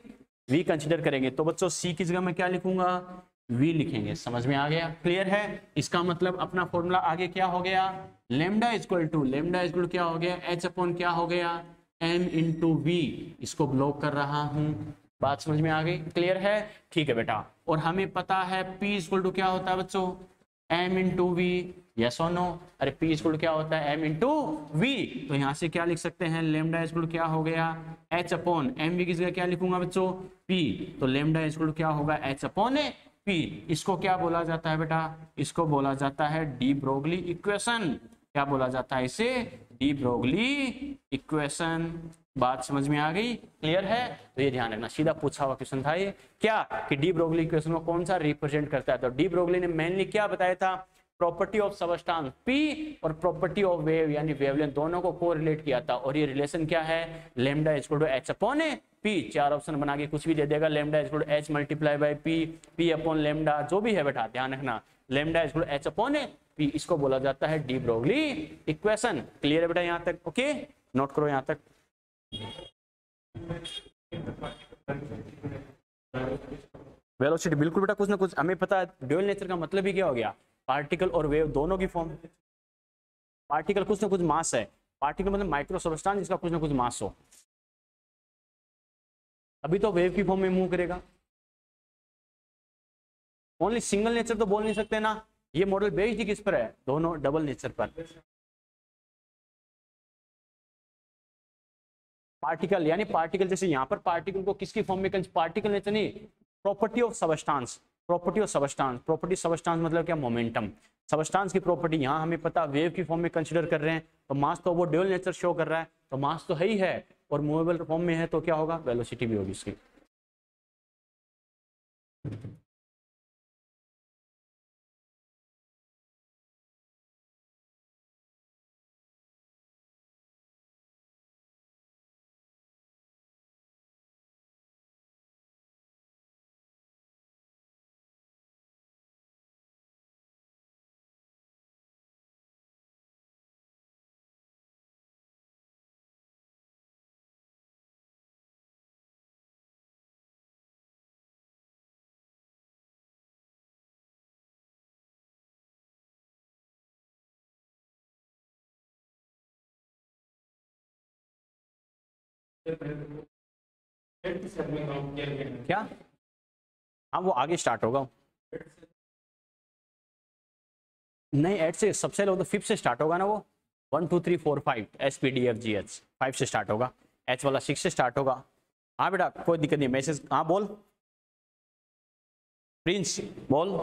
वी कंसीडर करेंगे, तो बच्चों सी की जगह में क्या लिखूंगा, वी लिखेंगे, समझ में आ गया, क्लियर है। इसका मतलब अपना फॉर्मूला आगे क्या हो गया, लेमडा इक्वल टू क्या हो गया, एच अपॉन क्या हो गया, एम इंटू वी, इसको ब्लॉक कर रहा हूं, बात समझ में आ गई, क्लियर है, ठीक है बेटा। और हमें पता है P इक्वल टू क्या होता है बच्चों, m इंटू वी, यस और नो? अरे पी इक्वल क्या होता है, एम इंटू वी। तो यहाँ से क्या लिख सकते हैं, लेमडा इक्वल क्या हो गया, एच अपॉन एम वी की जगह क्या लिखूंगा बच्चों, पी। तो लेमडा इक्वल क्या होगा, एच अपॉन पी। इसको क्या बोला जाता है बेटा, इसको बोला जाता है डी ब्रोगली इक्वेशन। क्या बोला जाता है इसे, डी ब्रोगली इक्वेशन। बात समझ में आ गई, क्लियर है? तो ये ध्यान रखना, सीधा पूछा हुआ क्वेश्चन था ये, क्या कि डी ब्रोगली इक्वेशन को कौन सा रिप्रेजेंट करता है। तो डी ब्रोगली ने मेनली क्या बताया था, प्रॉपर्टी ऑफ सबस्टांस पी और प्रॉपर्टी ऑफ वेव यानी वेवलेंथ, दोनों को कोरिलेट किया था। और ये रिलेशन क्या है, lambda equal to h upon p. चार ऑप्शन बना के कुछ भी दे देगा, lambda equal to h multiply by p, p upon lambda, जो भी है बेटा ध्यान रखना, lambda equal to h upon p. इसको बोला जाता है डी ब्रोगली इक्वेशन। क्लियर है बेटा यहाँ तक? ओके, नोट करो यहाँ तक। वेलोसिटी बिल्कुल बेटा, कुछ ना कुछ हमें पता है, ड्यूअल नेचर का मतलब ही क्या हो गया, पार्टिकल और वेव दोनों की फॉर्म। पार्टिकल कुछ ना कुछ मास है, पार्टिकल मतलब माइक्रो सबस्टेंस जिसका कुछ ना कुछ मास हो, अभी तो वेव की फॉर्म में मूव करेगा। ओनली सिंगल नेचर तो बोल नहीं सकते ना, ये मॉडल बेस्ड ही किस पर है, दोनों डबल नेचर पर। पार्टिकल यानी पार्टिकल, जैसे यहाँ पर पार्टिकल को किसकी फॉर्म में, पार्टिकल नेचर नहीं, property of substance. Property of substance, property substance मतलब क्या, मोमेंटम। सबस्टेंस की प्रॉपर्टी यहाँ हमें पता वेव की फॉर्म में कंसीडर कर रहे हैं, तो मास तो वो ड्यूअल नेचर शो कर रहा है, तो मास तो है ही है, और मूवेबल फॉर्म में है, तो क्या होगा, वेलोसिटी भी होगी इसकी। क्या, हाँ वो आगे स्टार्ट होगा, नहीं 8 से, सबसे लोग तो 5 से स्टार्ट होगा ना वो, 1 2 3 4 5 S P D F G H, 5 से स्टार्ट होगा, एच वाला 6 से स्टार्ट होगा। हाँ बेटा कोई दिक्कत नहीं, मैसेज, हाँ बोल प्रिंस बोल।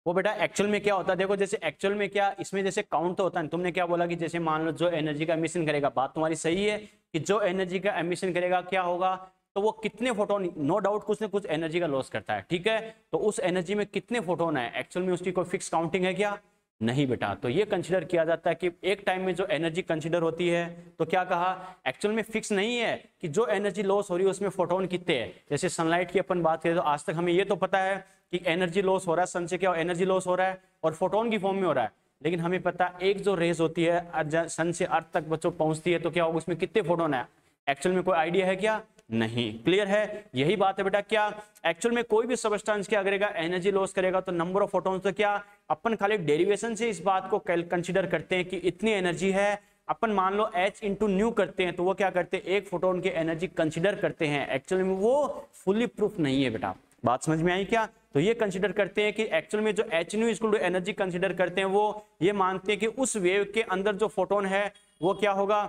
वो बेटा एक्चुअल में क्या होता है, देखो जैसे एक्चुअल में क्या इसमें जैसे काउंट तो होता है, तुमने क्या बोला कि जैसे मान लो जो एनर्जी का एमिशन करेगा, बात तुम्हारी सही है कि जो एनर्जी का एमिशन करेगा क्या होगा, तो वो कितने फोटोन, नो डाउट कुछ ना कुछ एनर्जी का लॉस करता है, ठीक है, तो उस एनर्जी में कितने फोटोन है, एक्चुअल में उसकी कोई फिक्स काउंटिंग है क्या, नहीं बेटा। तो ये कंसीडर किया जाता है कि एक टाइम में जो एनर्जी कंसीडर होती है, तो क्या कहा, एक्चुअल में फिक्स नहीं है कि जो एनर्जी लॉस हो रही है उसमें फोटोन कितने हैं। जैसे सनलाइट की अपन बात करें तो आज तक हमें ये तो पता है कि एनर्जी लॉस हो रहा है, सन से क्या एनर्जी लॉस हो रहा है और फोटोन की फॉर्म में हो रहा है, लेकिन हमें पता एक जो रेज होती है सन से अर्थ तक बच्चों पहुंचती है, तो क्या होगा उसमें कितने फोटोन है, एक्चुअल में कोई आइडिया है क्या, नहीं। क्लियर है, यही बात है बेटा, क्या एक्चुअल में कोई भी सबस्टेंस क्या करेगा, एनर्जी लॉस करेगा, तो नंबर ऑफ फोटोन्स, तो क्या अपन खाली डेरिवेशन से इस बात को कंसीडर करते हैं कि इतनी एनर्जी है, अपन मान लो h इंटू न्यू करते हैं, तो वो क्या करते हैं, एक फोटोन की एनर्जी कंसीडर करते हैं, एक्चुअल में वो फुल्ली प्रूफ नहीं है बेटा। बात समझ में आई क्या? तो ये कंसीडर करते हैं कि एक्चुअल में जो h nu equal to energy consider करते हैं, वो ये मानते हैं कि उस वेव के अंदर जो फोटोन है वो क्या होगा,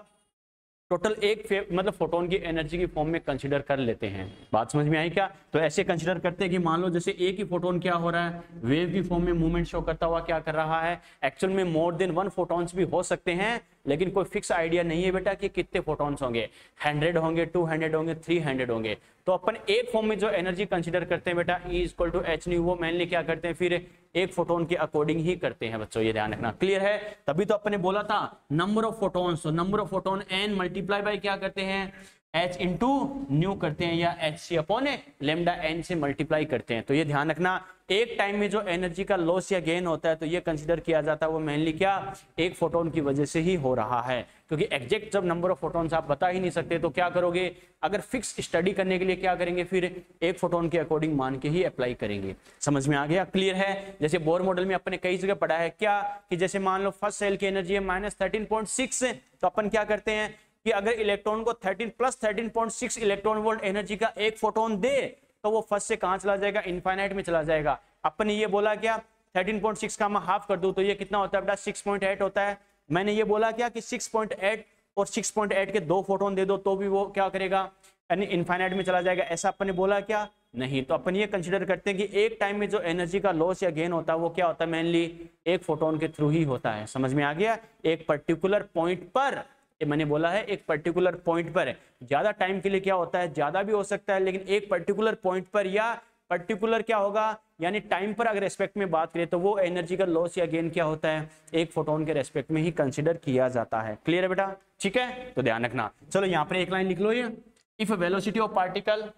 टोटल एक मतलब फोटोन की एनर्जी की फॉर्म में कंसीडर कर लेते हैं। बात समझ में आई क्या? तो ऐसे कंसीडर करते हैं कि मान लो जैसे एक ही फोटोन क्या हो रहा है, वेव की फॉर्म में मूवमेंट शो करता हुआ क्या कर रहा है, एक्चुअल में मोर देन 1 फोटोन्स भी हो सकते हैं, लेकिन कोई फिक्स आइडिया नहीं है बेटा कि कितने फोटोन्स होंगे, 100 होंगे, 200 होंगे, 300 होंगे। तो अपन एक फॉर्म में जो एनर्जी कंसीडर करते हैं बेटा E equal to h nu, वो मेनली क्या करते हैं, फिर एक फोटोन के अकॉर्डिंग ही करते हैं बच्चों, ये ध्यान रखना। क्लियर है? तभी तो अपन ने बोला था नंबर ऑफ फोटोन्स, तो number of photon n multiply by क्या करते हैं, H इंटू न्यू करते हैं या HC अपॉन लेमडा n से मल्टीप्लाई करते हैं। तो ये ध्यान रखना, एक टाइम में जो एनर्जी का लॉस या गेन होता है तो ये कंसीडर किया जाता है वो मेनली क्या, एक फोटोन की वजह से ही हो रहा है। क्योंकि एग्जैक्ट जब नंबर ऑफ फोटोन्स आप बता ही नहीं सकते तो क्या करोगे, अगर फिक्स स्टडी करने के लिए क्या करेंगे, फिर एक फोटोन के अकॉर्डिंग मान के ही अप्लाई करेंगे। समझ में आ गया, क्लियर है। जैसे बोर मॉडल में अपन ने कई जगह पढ़ा है क्या, कि जैसे मान लो फर्स्ट सेल की एनर्जी है -13.6, तो अपन क्या करते हैं कि अगर इलेक्ट्रॉन को 13+13.6 इलेक्ट्रॉन वोल्ट एनर्जी का एक फोटोन दे तो वो फर्स्ट से कहां चला जाएगा, इनफाइनाइट में चला जाएगा। अपन ने ये बोला क्या 13.6 का मैं हाफ कर दूं तो ये कितना होता है बेटा 6.8 होता है। मैंने ये बोला क्या कि 6.8 और 6.8 के दो फोटोन दे दो तो भी वो क्या करेगा, यानी इनफाइनाइट में चला जाएगा, ऐसा अपन ने बोला क्या, नहीं। तो अपन ये कंसीडर करते हैं कि एक टाइम में जो एनर्जी का लॉस या गेन होता है वो क्या होता है, मेनली एक फोटोन के थ्रू ही होता है। समझ में आ गया, एक पर्टिकुलर पॉइंट पर, ये मैंने बोला है एक पर्टिकुलर पॉइंट पर है, ज्यादा टाइम के लिए क्या होता है, ज्यादा भी हो सकता है, लेकिन एक पर्टिकुलर पॉइंट पर या पर्टिकुलर क्या होगा, यानी टाइम पर अगर रेस्पेक्ट में बात करें तो वो एनर्जी का लॉस या गेन क्या होता है, एक फोटोन के रेस्पेक्ट में ही कंसीडर किया जाता है। क्लियर है बेटा, ठीक है, तो ध्यान रखना। चलो यहाँ पर एक लाइन लिख लो, ये if velocity of particle,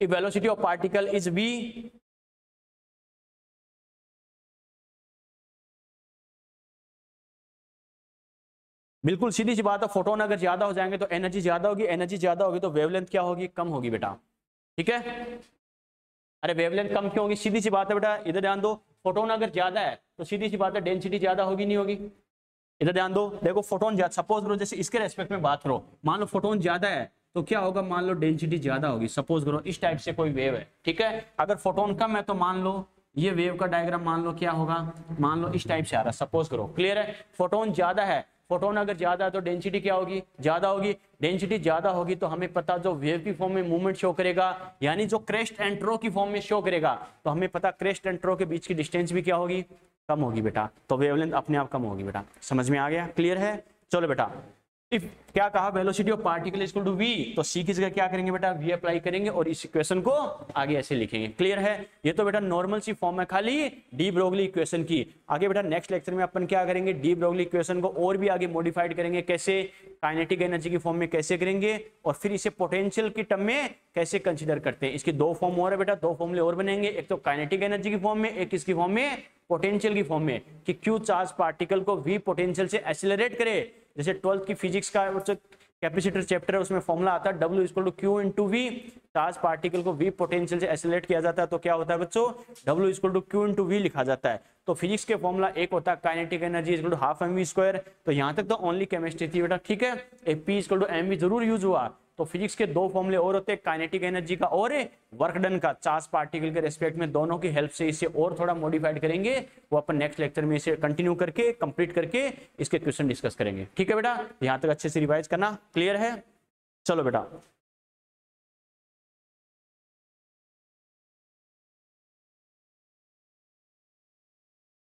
if velocity of particle is v, बिल्कुल सीधी सी बात है, फोटोन अगर ज्यादा हो जाएंगे तो एनर्जी ज्यादा होगी, एनर्जी ज्यादा होगी तो वेवलेंथ क्या होगी, कम होगी बेटा, ठीक है। अरे वेवलेंथ कम क्यों होगी, सीधी सी बात है बेटा, इधर ध्यान दो, फोटोन अगर ज्यादा है तो सीधी सी बात है डेंसिटी ज्यादा होगी नहीं होगी, इधर ध्यान दो, देखो फोटोन ज्यादा, सपोज करो जैसे इसके रेस्पेक्ट में बात करो, मान लो फोटोन ज्यादा है तो क्या होगा, मान लो डेंसिटी ज्यादा होगी। सपोज करो इस टाइप से कोई वेव है, ठीक है, अगर फोटोन कम है तो मान लो ये वेव का डायग्राम मान लो क्या होगा, मान लो इस टाइप से आ रहा है, सपोज करो, क्लियर है। फोटोन ज्यादा है, फोटोन अगर ज्यादा है तो डेंसिटी क्या होगी, ज्यादा होगी, डेंसिटी ज्यादा होगी तो हमें पता जो वेव की फॉर्म में मूवमेंट शो करेगा, यानी जो क्रेस्ट एंड ट्रो की फॉर्म में शो करेगा, तो हमें पता क्रेस्ट एंड ट्रो के बीच की डिस्टेंस भी क्या होगी, कम होगी बेटा, तो वेवलेंथ अपने आप कम होगी बेटा। समझ में आ गया, क्लियर है। चलो बेटा, इफ क्या कहा, velocity of particle is equal to v, तो c की जगह क्या करेंगे बेटा, v अप्लाई करेंगे और इस इक्वेशन को आगे ऐसे लिखेंगे। क्लियर है, ये तो बेटा नॉर्मल सी फॉर्म है खाली डी ब्रोगली इक्वेशन की। आगे बेटा नेक्स्ट लेक्चर में अपन क्या करेंगे, डी ब्रोगली इक्वेशन को और भी आगे मॉडिफाइड करेंगे, कैसे, काइनेटिक एनर्जी की फॉर्म में कैसे करेंगे और फिर इसे पोटेंशियल की टर्म में कैसे कंसीडर करते हैं। इसकी दो फॉर्म और है बेटा, दो फॉर्मूले और बनेंगे, एक तो काइनेटिक एनर्जी की फॉर्म में, एक इसकी फॉर्म में पोटेंशियल की फॉर्म में, कि क्यू चार्ज पार्टिकल को v पोटेंशियल से एक्सेलरेट करे। जैसे 12th की फिजिक्स का कैपेसिटर चैप्टर है उसमें फॉर्मूला आता है W equal to q into v, charge particle को v पोटेंशियल से एक्सेलरेट किया जाता है तो क्या होता है बच्चों, W equal to q into v लिखा जाता है। तो फिजिक्स के फॉर्मूला एक होता है kinetic energy equal to half mv², तो यहाँ तक तो ओनली केमिस्ट्री थी बेटा, ठीक है, P इक्वल टू mv जरूर यूज हुआ। तो फिजिक्स के दो फॉर्मूले और होते हैं, काइनेटिक एनर्जी का और वर्क डन का, चार्ज पार्टिकल के रेस्पेक्ट में, दोनों की हेल्प से इसे और थोड़ा मॉडिफाइड करेंगे, वो अपन नेक्स्ट लेक्चर में इसे कंटिन्यू करके कंप्लीट करके इसके क्वेश्चन डिस्कस करेंगे। ठीक है बेटा, यहाँ तक अच्छे से रिवाइज करना, क्लियर है। चलो बेटा